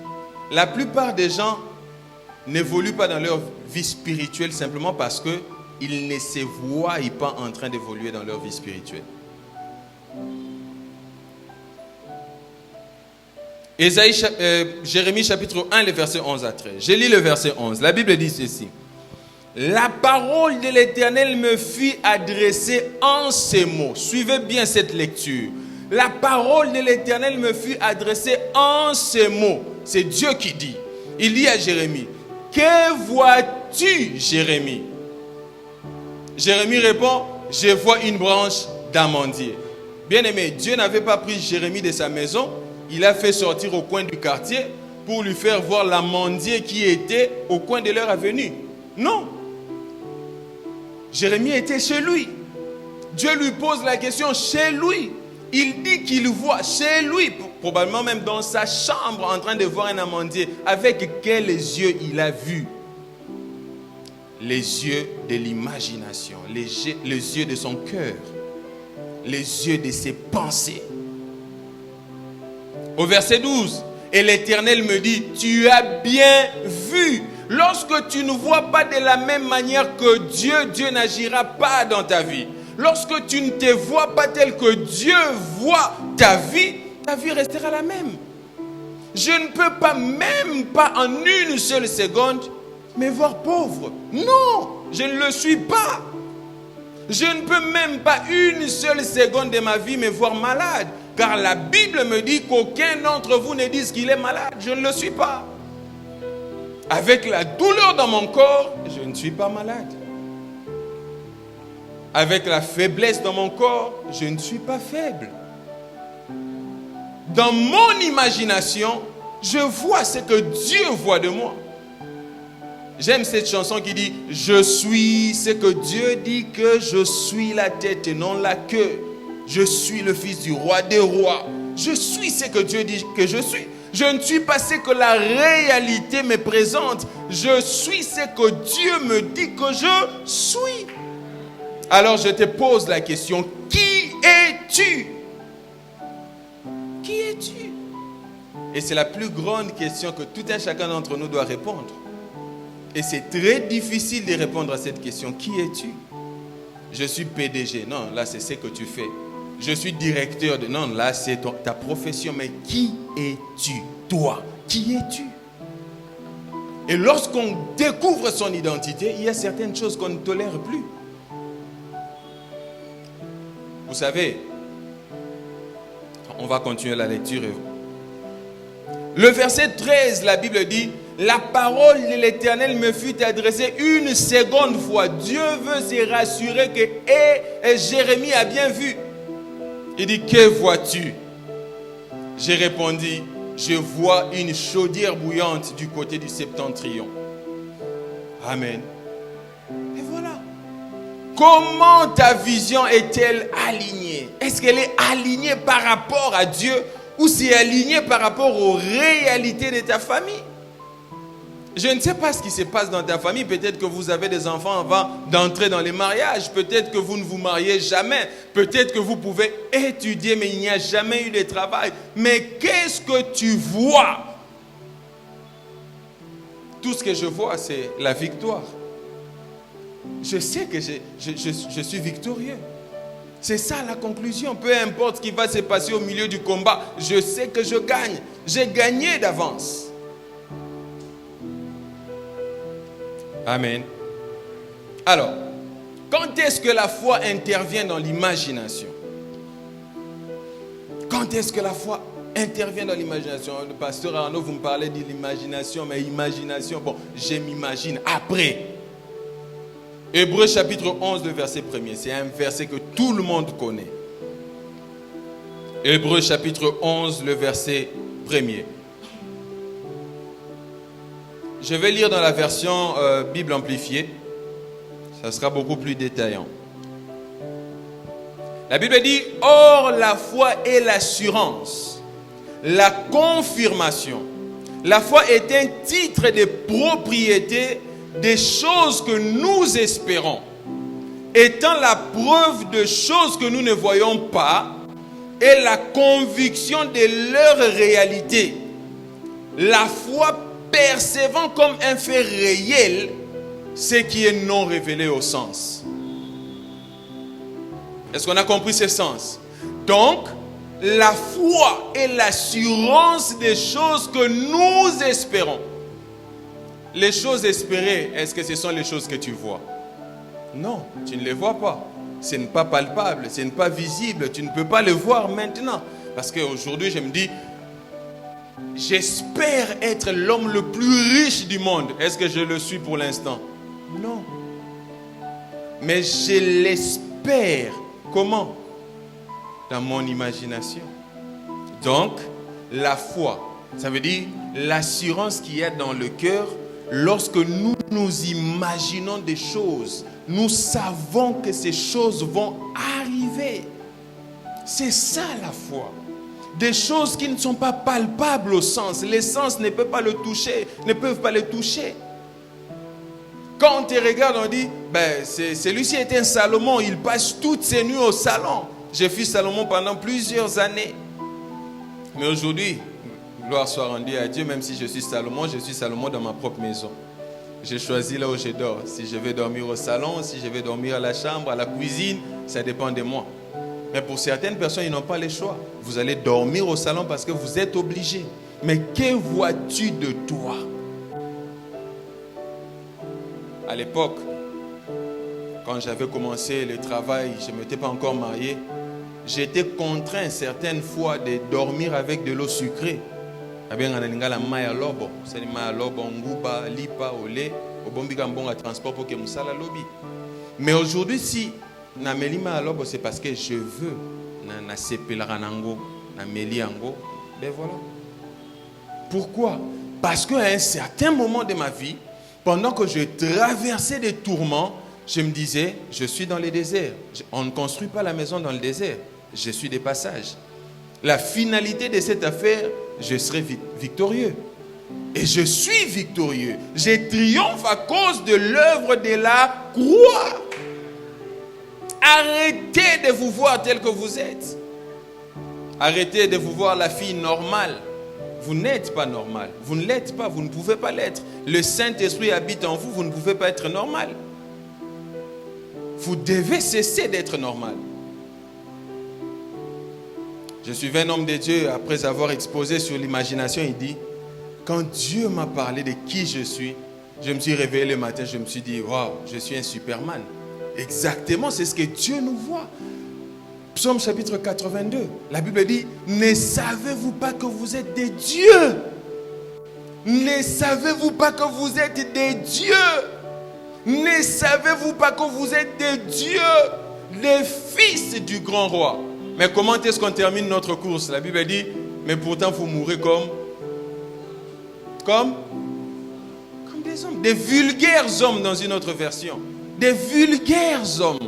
La plupart des gens n'évoluent pas dans leur vie spirituelle simplement parce qu'ils ne se voient pas en train d'évoluer dans leur vie spirituelle. Jérémie chapitre 1, le verset 11 à 13. Je lis le verset 11. La Bible dit ceci. La parole de l'Éternel me fut adressée en ces mots. Suivez bien cette lecture. La parole de l'Éternel me fut adressée en ces mots. C'est Dieu qui dit. Il dit à Jérémie, que vois-tu, Jérémie? Jérémie répond, je vois une branche d'amandier. Bien aimé, Dieu n'avait pas pris Jérémie de sa maison. Il a fait sortir au coin du quartier pour lui faire voir l'amandier qui était au coin de leur avenue. Non. Jérémie était chez lui. Dieu lui pose la question chez lui. Il dit qu'il voit chez lui, probablement même dans sa chambre, en train de voir un amandier. Avec quels yeux il a vu? Les yeux de l'imagination, les yeux de son cœur, les yeux de ses pensées. Au verset 12, et l'Éternel me dit, tu as bien vu. Lorsque tu ne vois pas de la même manière que Dieu n'agira pas dans ta vie. Lorsque tu ne te vois pas tel que Dieu voit ta vie restera la même. Je ne peux pas, même pas en une seule seconde, me voir pauvre. Non, je ne le suis pas. Je ne peux même pas une seule seconde de ma vie me voir malade. Car la Bible me dit qu'aucun d'entre vous ne dise qu'il est malade. Je ne le suis pas. Avec la douleur dans mon corps, je ne suis pas malade. Avec la faiblesse dans mon corps, je ne suis pas faible. Dans mon imagination, je vois ce que Dieu voit de moi. J'aime cette chanson qui dit « Je suis ce que Dieu dit que je suis la tête et non la queue. Je suis le fils du roi des rois. Je suis ce que Dieu dit que je suis. Je ne suis pas ce que la réalité me présente. Je suis ce que Dieu me dit que je suis. » Alors je te pose la question, qui es-tu? Qui es-tu? Et c'est la plus grande question que tout un chacun d'entre nous doit répondre. Et c'est très difficile de répondre à cette question. Qui es-tu? Je suis PDG. Non, là c'est ce que tu fais. Je suis directeur de... Non, là c'est ta profession. Mais qui es-tu? Toi, qui es-tu? Et lorsqu'on découvre son identité, il y a certaines choses qu'on ne tolère plus. Vous savez, on va continuer la lecture. Le verset 13, la Bible dit, la parole de l'Éternel me fut adressée une seconde fois. Dieu veut se rassurer que Jérémie a bien vu. Il dit, que vois-tu? J'ai répondu, je vois une chaudière bouillante du côté du septentrion. Amen. Et voilà. Comment ta vision est-elle alignée? Est-ce qu'elle est alignée par rapport à Dieu ou c'est aligné par rapport aux réalités de ta famille? Je ne sais pas ce qui se passe dans ta famille. Peut-être que vous avez des enfants avant d'entrer dans les mariages. Peut-être que vous ne vous mariez jamais. Peut-être que vous pouvez étudier, mais il n'y a jamais eu de travail. Mais qu'est-ce que tu vois? Tout ce que je vois, c'est la victoire. Je sais que je suis victorieux. C'est ça la conclusion. Peu importe ce qui va se passer au milieu du combat, je sais que je gagne. J'ai gagné d'avance. Amen. Alors, quand est-ce que la foi intervient dans l'imagination? Quand est-ce que la foi intervient dans l'imagination? Le pasteur Arnaud, vous me parlez de l'imagination, mais imagination, bon, je m'imagine après. Hébreux chapitre 11, le verset 1er. C'est un verset que tout le monde connaît. Hébreux chapitre 11, le verset 1er. Je vais lire dans la version Bible amplifiée. Ça sera beaucoup plus détaillant. La Bible dit, or la foi est l'assurance, la confirmation. La foi est un titre de propriété des choses que nous espérons, étant la preuve de choses que nous ne voyons pas et la conviction de leur réalité. La foi percevant comme un fait réel ce qui est non révélé au sens. Est-ce qu'on a compris ce sens? Donc, la foi est l'assurance des choses que nous espérons. Les choses espérées, est-ce que ce sont les choses que tu vois? Non, tu ne les vois pas. Ce n'est pas palpable, ce n'est pas visible. Tu ne peux pas le voir maintenant. Parce qu'aujourd'hui, je me dis, j'espère être l'homme le plus riche du monde. Est-ce que je le suis pour l'instant? Non. Mais je l'espère. Comment? Dans mon imagination. Donc, la foi, ça veut dire l'assurance qu'il y a dans le cœur lorsque nous nous imaginons des choses. Nous savons que ces choses vont arriver. C'est ça la foi. Des choses qui ne sont pas palpables au sens. Les sens ne peuvent pas le toucher, ne peuvent pas les toucher. Quand on te regarde, on dit, celui-ci est un Salomon, il passe toutes ses nuits au salon. J'ai fait Salomon pendant plusieurs années. Mais aujourd'hui, gloire soit rendue à Dieu, même si je suis Salomon dans ma propre maison. J'ai choisi là où je dors. Si je vais dormir au salon, si je vais dormir à la chambre, à la cuisine, ça dépend de moi. Mais pour certaines personnes, ils n'ont pas le choix. Vous allez dormir au salon parce que vous êtes obligés. Mais que vois-tu de toi? À l'époque, quand j'avais commencé le travail, je ne m'étais pas encore marié, j'étais contraint certaines fois de dormir avec de l'eau sucrée. Mais aujourd'hui, si c'est parce que je veux, ben voilà. Pourquoi? Parce qu'à un certain moment de ma vie, pendant que je traversais des tourments, je me disais, je suis dans le désert. On ne construit pas la maison dans le désert. Je suis des passages. La finalité de cette affaire, je serai victorieux. Et je suis victorieux. Je triomphe à cause de l'œuvre de la croix. Arrêtez de vous voir tel que vous êtes. Arrêtez de vous voir la fille normale. Vous n'êtes pas normal. Vous ne l'êtes pas. Vous ne pouvez pas l'être. Le Saint-Esprit habite en vous. Vous ne pouvez pas être normal. Vous devez cesser d'être normal. Je suis un homme de Dieu, après avoir exposé sur l'imagination, il dit, quand Dieu m'a parlé de qui je suis, je me suis réveillé le matin, je me suis dit, waouh, je suis un Superman. Exactement, c'est ce que Dieu nous voit. Psaume chapitre 82, la Bible dit, ne savez-vous pas que vous êtes des dieux? Ne savez-vous pas que vous êtes des dieux? Ne savez-vous pas que vous êtes des dieux, les fils du grand roi? Mais comment est-ce qu'on termine notre course? La Bible dit, mais pourtant vous mourrez comme des hommes, des vulgaires hommes dans une autre version. Des vulgaires hommes,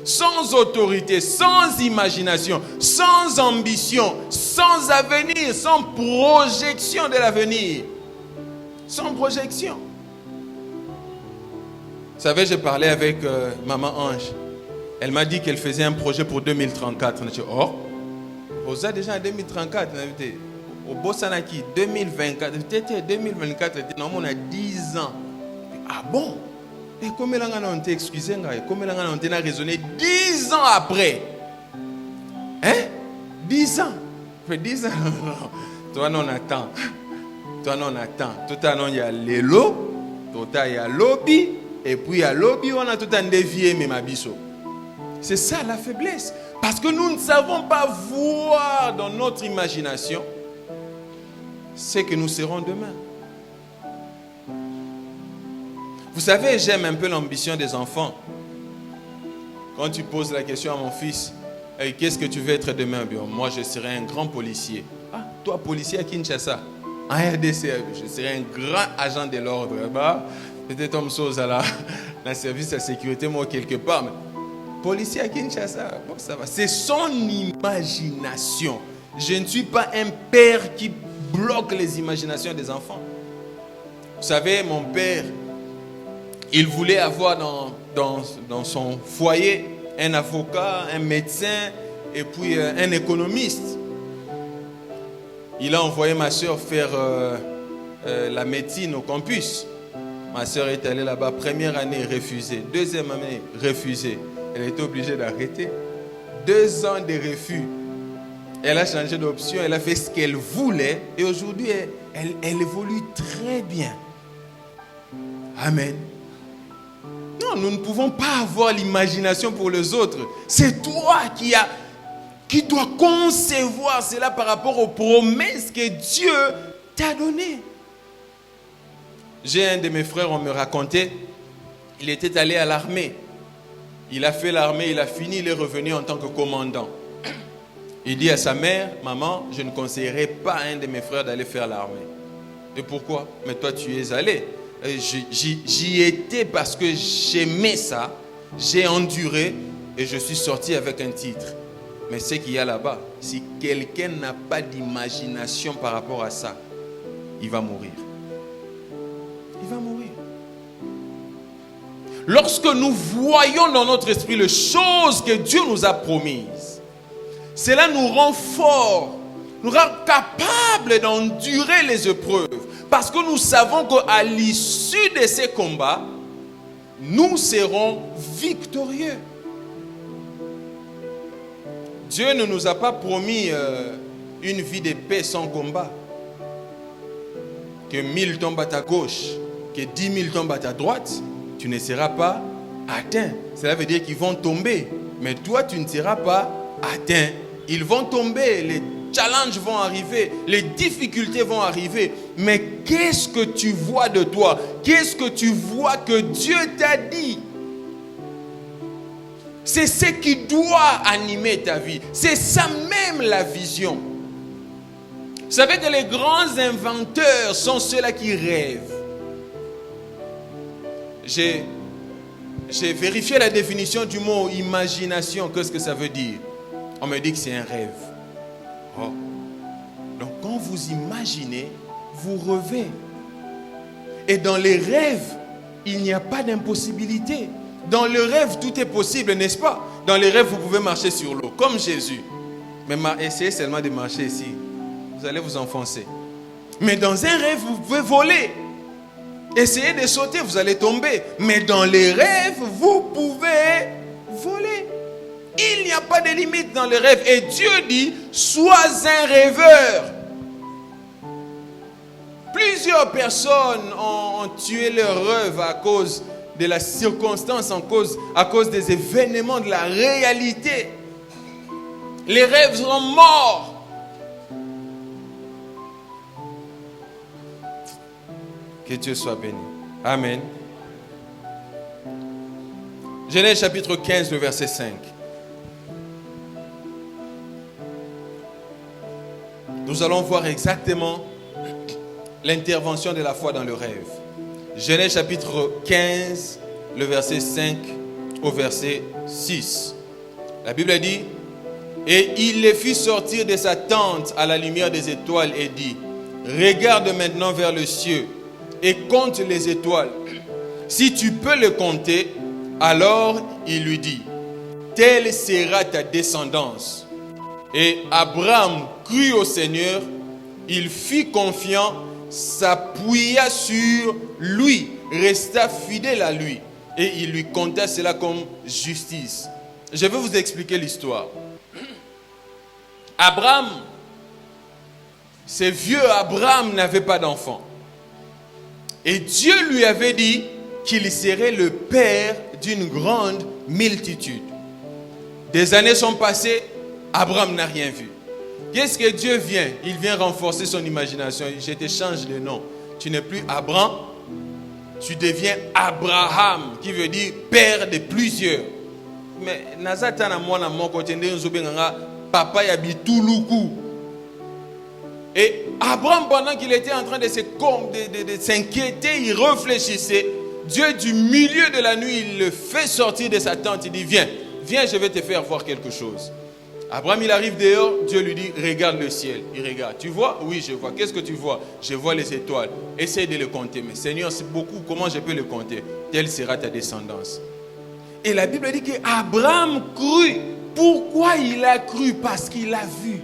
sans autorité, sans imagination, sans ambition, sans avenir, sans projection de l'avenir. Sans projection. Vous savez, j'ai parlé avec maman Ange. Elle m'a dit qu'elle faisait un projet pour 2034. Je dit, oh, vous êtes déjà en 2034. Au Bossanaki, 2024. Peut-être 2024, on a 10 ans. Ah bon? Et comme elle a été excusée, comme elle a été raisonné 10 ans après. Hein? 10 ans. 10 ans. Toi, non, attends. Toi, non, attends. Tout à l'heure, il y a l'élo. Tout à l'heure, il y a lobby. Et puis, à lobby, on a tout un dévié, mais ma biso. C'est ça la faiblesse. Parce que nous ne savons pas voir dans notre imagination ce que nous serons demain. Vous savez, j'aime un peu l'ambition des enfants. Quand tu poses la question à mon fils, hey, qu'est-ce que tu veux être demain? Bien, moi, je serai un grand policier. Ah, toi, policier à Kinshasa? En RDC, je serai un grand agent de l'ordre. Peut-être homme chose à la service de sécurité, moi, quelque part. Mais policier à Kinshasa, bon, ça va. C'est son imagination. Je ne suis pas un père qui bloque les imaginations des enfants. Vous savez, mon père, il voulait avoir dans son foyer un avocat, un médecin et puis un économiste. Il a envoyé ma soeur faire la médecine au campus. Ma soeur est allée là-bas, première année, refusée. Deuxième année, refusée. Elle était obligée d'arrêter. 2 ans de refus. Elle a changé d'option, elle a fait ce qu'elle voulait. Et aujourd'hui, elle évolue très bien. Amen. Non, nous ne pouvons pas avoir l'imagination pour les autres. C'est toi qui dois concevoir cela par rapport aux promesses que Dieu t'a données. J'ai un de mes frères, on me racontait, il était allé à l'armée. Il a fait l'armée, il a fini, il est revenu en tant que commandant. Il dit à sa mère, maman, je ne conseillerais pas à un de mes frères d'aller faire l'armée. Et pourquoi? Mais toi, tu es allé. J'y étais parce que j'aimais ça, j'ai enduré et je suis sorti avec un titre. Mais ce qu'il y a là-bas, si quelqu'un n'a pas d'imagination par rapport à ça, il va mourir. Il va mourir. Lorsque nous voyons dans notre esprit les choses que Dieu nous a promises, cela nous rend forts, nous rend capables d'endurer les épreuves. Parce que nous savons qu'à l'issue de ces combats, nous serons victorieux. Dieu ne nous a pas promis une vie de paix sans combat. Que 1000 tombent à ta gauche, que 10 000 tombent à ta droite, tu ne seras pas atteint. Cela veut dire qu'ils vont tomber. Mais toi, tu ne seras pas atteint. Ils vont tomber, les challenges vont arriver, les difficultés vont arriver. Mais qu'est-ce que tu vois de toi? Qu'est-ce que tu vois que Dieu t'a dit? C'est ce qui doit animer ta vie. C'est ça même la vision. Vous savez que les grands inventeurs sont ceux-là qui rêvent. J'ai vérifié la définition du mot imagination. Qu'est-ce que ça veut dire? On me dit que c'est un rêve. Oh. Donc quand vous imaginez, vous rêvez. Et dans les rêves, il n'y a pas d'impossibilité. Dans le rêve, tout est possible, n'est-ce pas? Dans les rêves, vous pouvez marcher sur l'eau, comme Jésus. Mais essayez seulement de marcher ici. Vous allez vous enfoncer. Mais dans un rêve, vous pouvez voler. Essayez de sauter, vous allez tomber. Mais dans les rêves, vous pouvez voler. Il n'y a pas de limite dans les rêves. Et Dieu dit, sois un rêveur. Plusieurs personnes ont tué leurs rêves à cause de la circonstance, à cause des événements de la réalité. Les rêves sont morts. Que Dieu soit béni. Amen. Genèse chapitre 15, le verset 5. Nous allons voir exactement l'intervention de la foi dans le rêve. Genèse chapitre 15, le verset 5 au verset 6. La Bible dit, « Et il les fit sortir de sa tente à la lumière des étoiles et dit, « Regarde maintenant vers le ciel et compte les étoiles. Si tu peux le compter, alors il lui dit, « Telle sera ta descendance. » Et Abraham crut au Seigneur, il fit confiance, s'appuya sur lui, resta fidèle à lui, et il lui compta cela comme justice. Je vais vous expliquer l'histoire. Abraham, ce vieux Abraham n'avait pas d'enfant. Et Dieu lui avait dit qu'il serait le père d'une grande multitude. Des années sont passées, Abraham n'a rien vu. Qu'est-ce que Dieu vient? Il vient renforcer son imagination. Je te change de nom. Tu n'es plus Abraham, tu deviens Abraham, qui veut dire père de plusieurs. Mais Nazatana moi mon côté papa yabituluku. Et Abraham, pendant qu'il était en train de s'inquiéter, il réfléchissait. Dieu, du milieu de la nuit, il le fait sortir de sa tente. Il dit, viens, je vais te faire voir quelque chose. Abraham, il arrive dehors, Dieu lui dit, regarde le ciel. Il regarde, tu vois? Oui, je vois. Qu'est-ce que tu vois? Je vois les étoiles. Essaye de les compter. Mais Seigneur, c'est beaucoup. Comment je peux les compter? Telle sera ta descendance. Et la Bible dit qu'Abraham crut. Pourquoi il a cru? Parce qu'il a vu.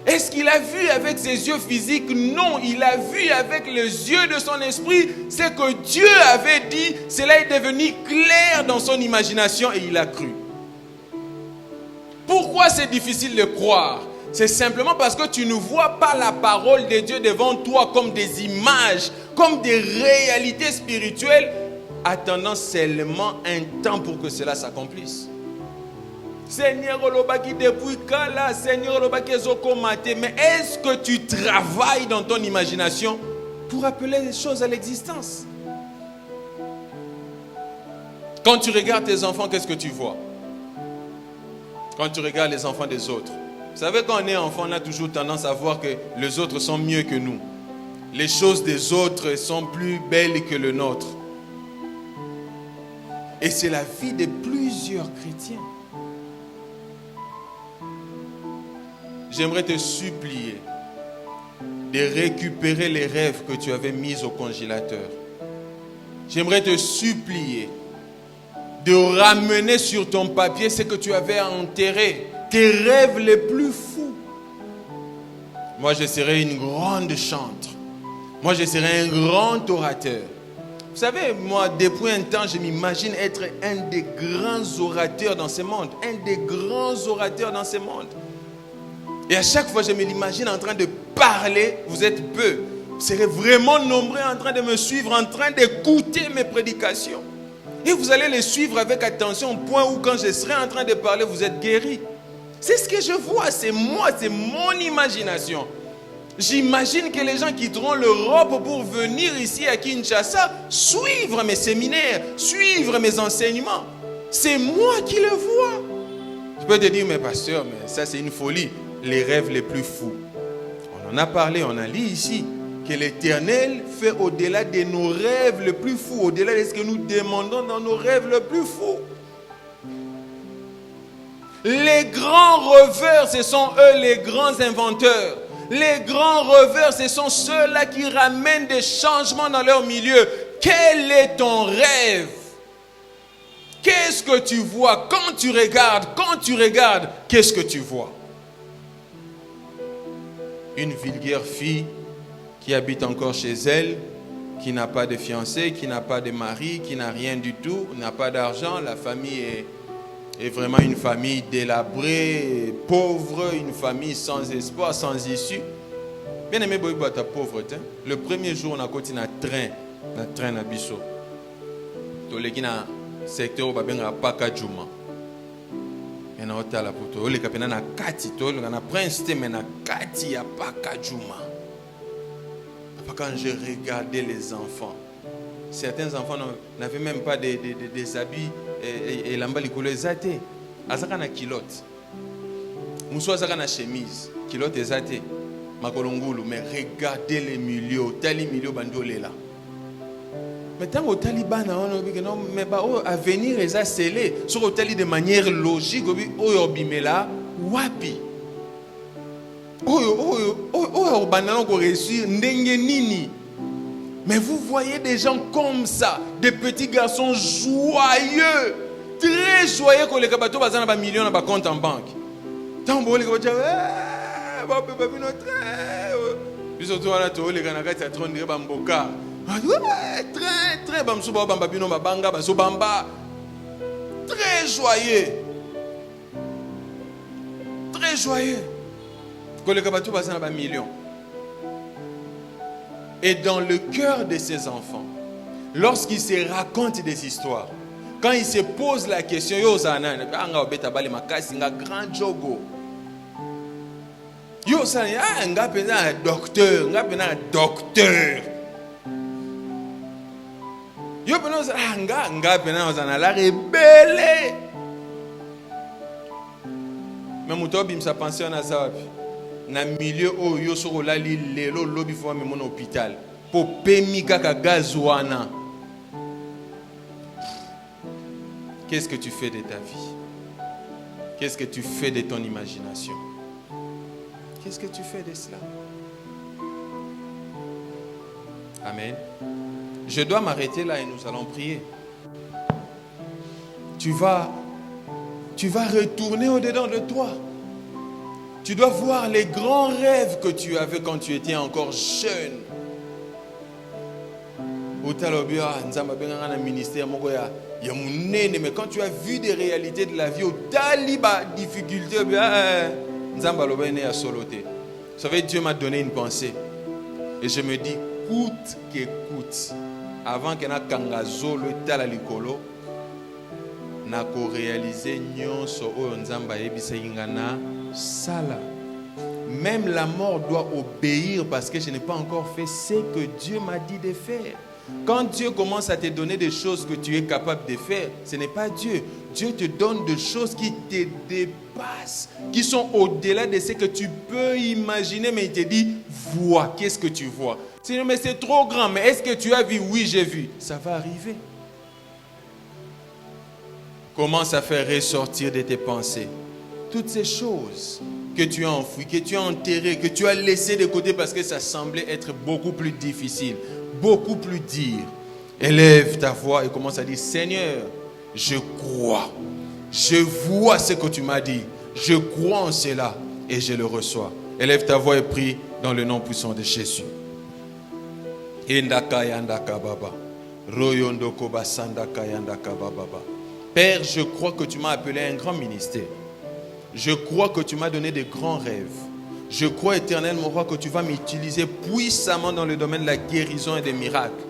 Est-ce qu'il a vu avec ses yeux physiques? Non, il a vu avec les yeux de son esprit. Ce que Dieu avait dit, cela est devenu clair dans son imagination et il a cru. Pourquoi c'est difficile de croire? C'est simplement parce que tu ne vois pas la parole de Dieu devant toi comme des images, comme des réalités spirituelles, attendant seulement un temps pour que cela s'accomplisse. Seigneur Olobaki depuis Kala, Seigneur Olobaki Zokomate, mais est-ce que tu travailles dans ton imagination pour appeler les choses à l'existence? Quand tu regardes tes enfants, qu'est-ce que tu vois? Quand tu regardes les enfants des autres, vous savez, quand on est enfant, on a toujours tendance à voir que les autres sont mieux que nous. Les choses des autres sont plus belles que le nôtre. Et c'est la vie de plusieurs chrétiens. j'aimerais te supplier de récupérer les rêves que tu avais mis au congélateur. J'aimerais te supplier de ramener sur ton papier ce que tu avais enterré, tes rêves les plus fous. Moi, je serai une grande chantre. Moi, je serai un grand orateur. Vous savez, moi, depuis un temps, je m'imagine être un des grands orateurs dans ce monde. Un des grands orateurs dans ce monde. Et à chaque fois, je me l'imagine en train de parler. Vous êtes peu. Vous serez vraiment nombreux en train de me suivre, en train d'écouter mes prédications. Et vous allez les suivre avec attention au point où quand je serai en train de parler, vous êtes guéris. C'est ce que je vois, c'est moi, c'est mon imagination. J'imagine que les gens quitteront l'Europe pour venir ici à Kinshasa, suivre mes séminaires, suivre mes enseignements. C'est moi qui le vois. Je peux te dire, mais pasteur, mais ça c'est une folie. Les rêves les plus fous. On en a parlé, on a lu ici, que l'Éternel fait au-delà de nos rêves les plus fous, au-delà de ce que nous demandons dans nos rêves les plus fous. Les grands rêveurs, ce sont eux les grands inventeurs. Les grands rêveurs, ce sont ceux-là qui ramènent des changements dans leur milieu. Quel est ton rêve? Qu'est-ce que tu vois? Quand tu regardes, qu'est-ce que tu vois? Une vulgaire fille qui habite encore chez elle, qui n'a pas de fiancé, qui n'a pas de mari, qui n'a rien du tout, n'a pas d'argent. La famille est vraiment une famille délabrée, pauvre, une famille sans espoir, sans issue. Bien aimé, ta pauvreté. Le premier jour, on a continué à train à Bisso. Dans le secteur où on a pas de juma. On a hôtel à Poto. On a na kati, on a prince, mais na kati ya pas de juma. Quand je regardais les enfants, certains enfants n'avaient même pas des habits et l'amba likolo zate. Azaka na kilote. Muso azaka na chemise, kilote zate. Makolongulu, mais regardez les milieux, tali milieu bandolela. Mais tant au Taliban, mais à venir les a scellés sur le tali de manière logique, au bimela, wapi. Mais vous voyez des gens comme ça, des petits garçons joyeux, très joyeux que les kabato bazana ba millions na ba compte en banque. Tant bon les kabato ba bébé notre biso to wana to les kanaka ta trône de bamboka. Très bamso ba bamba bino banga baso bamba. Très joyeux. Très joyeux. Et dans le cœur de ces enfants, lorsqu'ils se racontent des histoires, quand ils se posent la question, yo sana anga obeta bali makasi nga grand jogo. Yo sana nga pena docteur, nga pena docteur. Yo pena nga pena sana la rebelle. Mais muto bimsa pension na zawapi. Na milieu o yo soko la li lelo lobi fo me mon hôpital po pemi kaka gazwana. Qu'est-ce que tu fais de ta vie? Qu'est-ce que tu fais de ton imagination? Qu'est-ce que tu fais de cela? Amen. Je dois m'arrêter là et nous allons prier. Tu vas retourner au-dedans de toi. Tu dois voir les grands rêves que tu avais quand tu étais encore jeune. Mais quand tu as vu des réalités de la vie, au taliba difficulté, vous savez, Dieu m'a donné une pensée. Et je me dis, coûte que coûte, avant que na kangazo le talalikolo, na ko réaliser nyonso oyo nzamba yebisa ingana sala. Même la mort doit obéir parce que je n'ai pas encore fait ce que Dieu m'a dit de faire. Quand Dieu commence à te donner des choses que tu es capable de faire, ce n'est pas Dieu. Dieu te donne des choses qui te dépassent, qui sont au-delà de ce que tu peux imaginer, mais il te dit, vois, qu'est-ce que tu vois? Sinon, mais c'est trop grand, mais est-ce que tu as vu? Oui, j'ai vu. Ça va arriver. Commence à faire ressortir de tes pensées toutes ces choses que tu as enfoui, que tu as enterré, que tu as laissé de côté parce que ça semblait être beaucoup plus difficile, beaucoup plus dur. Élève ta voix et commence à dire, Seigneur, je crois, je vois ce que tu m'as dit, je crois en cela et je le reçois. Élève ta voix et prie dans le nom puissant de Jésus. Père, je crois que tu m'as appelé à un grand ministère. Je crois que tu m'as donné de grands rêves. Je crois, Éternel, mon roi, que tu vas m'utiliser puissamment dans le domaine de la guérison et des miracles.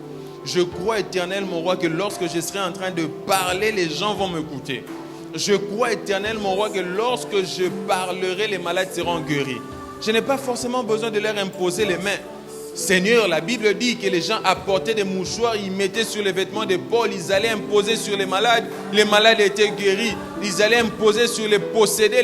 Je crois, Éternel, mon roi, que lorsque je serai en train de parler, les gens vont m'écouter. Je crois, Éternel, mon roi, que lorsque je parlerai, les malades seront guéris. Je n'ai pas forcément besoin de leur imposer les mains. Seigneur, la Bible dit que les gens apportaient des mouchoirs, ils mettaient sur les vêtements de Paul, ils allaient imposer sur les malades étaient guéris. Ils allaient imposer sur les possédés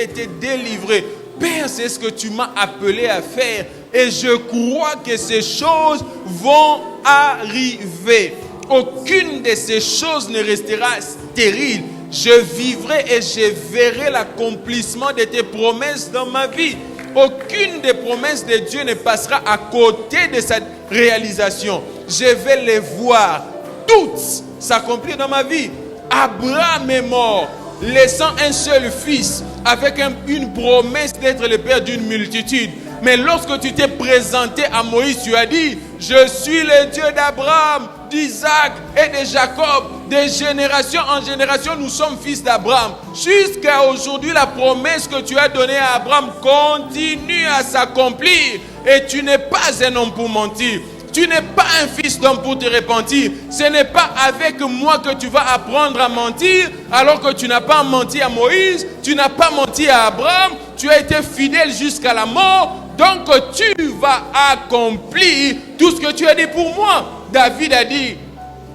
étaient délivrés. Père, c'est ce que tu m'as appelé à faire et je crois que ces choses vont arriver. Aucune de ces choses ne restera stérile. Je vivrai et je verrai l'accomplissement de tes promesses dans ma vie. Aucune des promesses de Dieu ne passera à côté de sa réalisation. Je vais les voir toutes s'accomplir dans ma vie. Abraham est mort, laissant un seul fils, avec une promesse d'être le père d'une multitude. Mais lorsque tu t'es présenté à Moïse, tu as dit, je suis le Dieu d'Abraham, d'Isaac et de Jacob. De génération en génération, nous sommes fils d'Abraham. Jusqu'à aujourd'hui, la promesse que tu as donnée à Abraham continue à s'accomplir. Et tu n'es pas un homme pour mentir. Tu n'es pas un fils d'homme pour te repentir. Ce n'est pas avec moi que tu vas apprendre à mentir, alors que tu n'as pas menti à Moïse, tu n'as pas menti à Abraham, tu as été fidèle jusqu'à la mort. Donc tu vas accomplir tout ce que tu as dit pour moi. David a dit,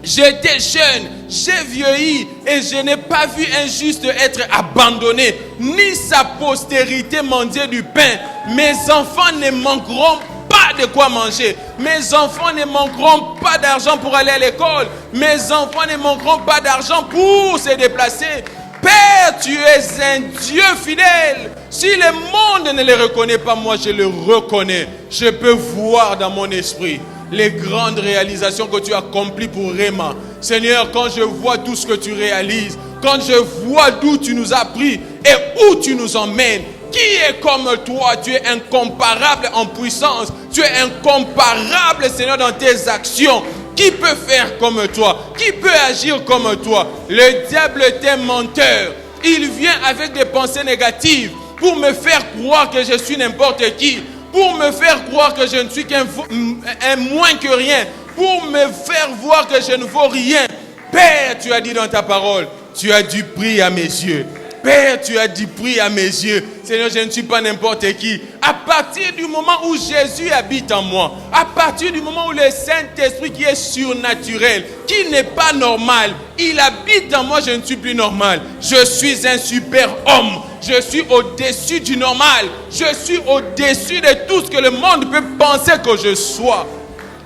j'étais jeune, j'ai vieilli et je n'ai pas vu un juste être abandonné, ni sa postérité mendier du pain. Mes enfants ne manqueront pas de quoi manger. Mes enfants ne manqueront pas d'argent pour aller à l'école. Mes enfants ne manqueront pas d'argent pour se déplacer. Père, tu es un Dieu fidèle. Si le monde ne le reconnaît pas, moi je le reconnais. Je peux voir dans mon esprit les grandes réalisations que tu as accomplies pour Réma. Seigneur, quand je vois tout ce que tu réalises, quand je vois d'où tu nous as pris et où tu nous emmènes, qui est comme toi? Tu es incomparable en puissance. Tu es incomparable, Seigneur, dans tes actions. Qui peut faire comme toi? Qui peut agir comme toi? Le diable est un menteur. Il vient avec des pensées négatives pour me faire croire que je suis n'importe qui, pour me faire croire que je ne suis qu'un moins que rien, pour me faire voir que je ne vaux rien. Père, tu as dit dans ta parole, tu as du prix à mes yeux. Père, tu as du prix à mes yeux. Seigneur, je ne suis pas n'importe qui. À partir du moment où Jésus habite en moi, à partir du moment où le Saint-Esprit qui est surnaturel, qui n'est pas normal, il habite en moi, je ne suis plus normal. Je suis un super homme. Je suis au-dessus du normal. Je suis au-dessus de tout ce que le monde peut penser que je sois.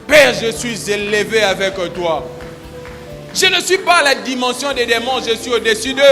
Père, je suis élevé avec toi. Je ne suis pas à la dimension des démons, je suis au-dessus d'eux.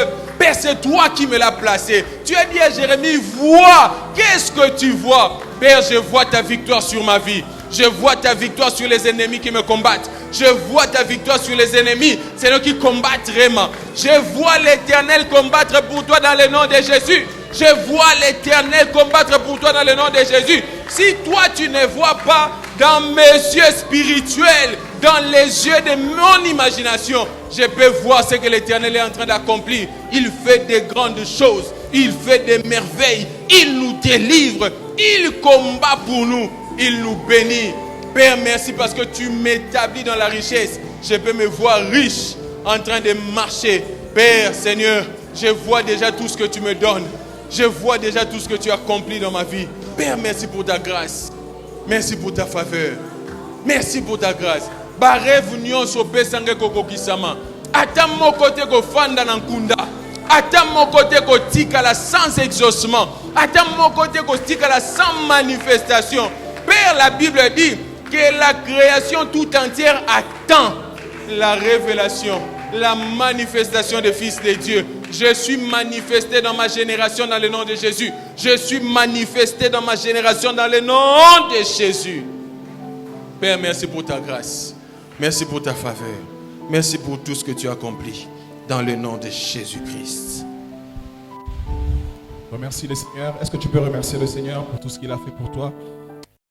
Père, c'est toi qui me l'as placé. Tu as dit à Jérémie, vois, qu'est-ce que tu vois? Père, je vois ta victoire sur ma vie. Je vois ta victoire sur les ennemis qui me combattent. Je vois ta victoire sur les ennemis, c'est eux qui combattent vraiment. Je vois l'Éternel combattre pour toi dans le nom de Jésus. Je vois l'Éternel combattre pour toi dans le nom de Jésus. Si toi tu ne vois pas dans mes yeux spirituels, dans les yeux de mon imagination, je peux voir ce que l'Éternel est en train d'accomplir. Il fait des grandes choses, il fait des merveilles, il nous délivre, il combat pour nous, il nous bénit. Père, merci parce que tu m'établis dans la richesse. Je peux me voir riche en train de marcher. Père, Seigneur, je vois déjà tout ce que tu me donnes. Je vois déjà tout ce que tu as accompli dans ma vie. Père, merci pour ta grâce. Merci pour ta faveur. Merci pour ta grâce. Barevu nyonso pesange kokokisama. Ata mokote ko fanda na nkunda. Ata mokote ko tikala sans exaucement. Ata mokote ko tikala sans manifestation. Père, la Bible dit que la création tout entière attend la révélation, la manifestation des fils de Dieu. Je suis manifesté dans ma génération dans le nom de Jésus. Je suis manifesté dans ma génération dans le nom de Jésus. Père, merci pour ta grâce. Merci pour ta faveur. Merci pour tout ce que tu as accompli dans le nom de Jésus-Christ. Remercie le Seigneur. Est-ce que tu peux remercier le Seigneur pour tout ce qu'il a fait pour toi?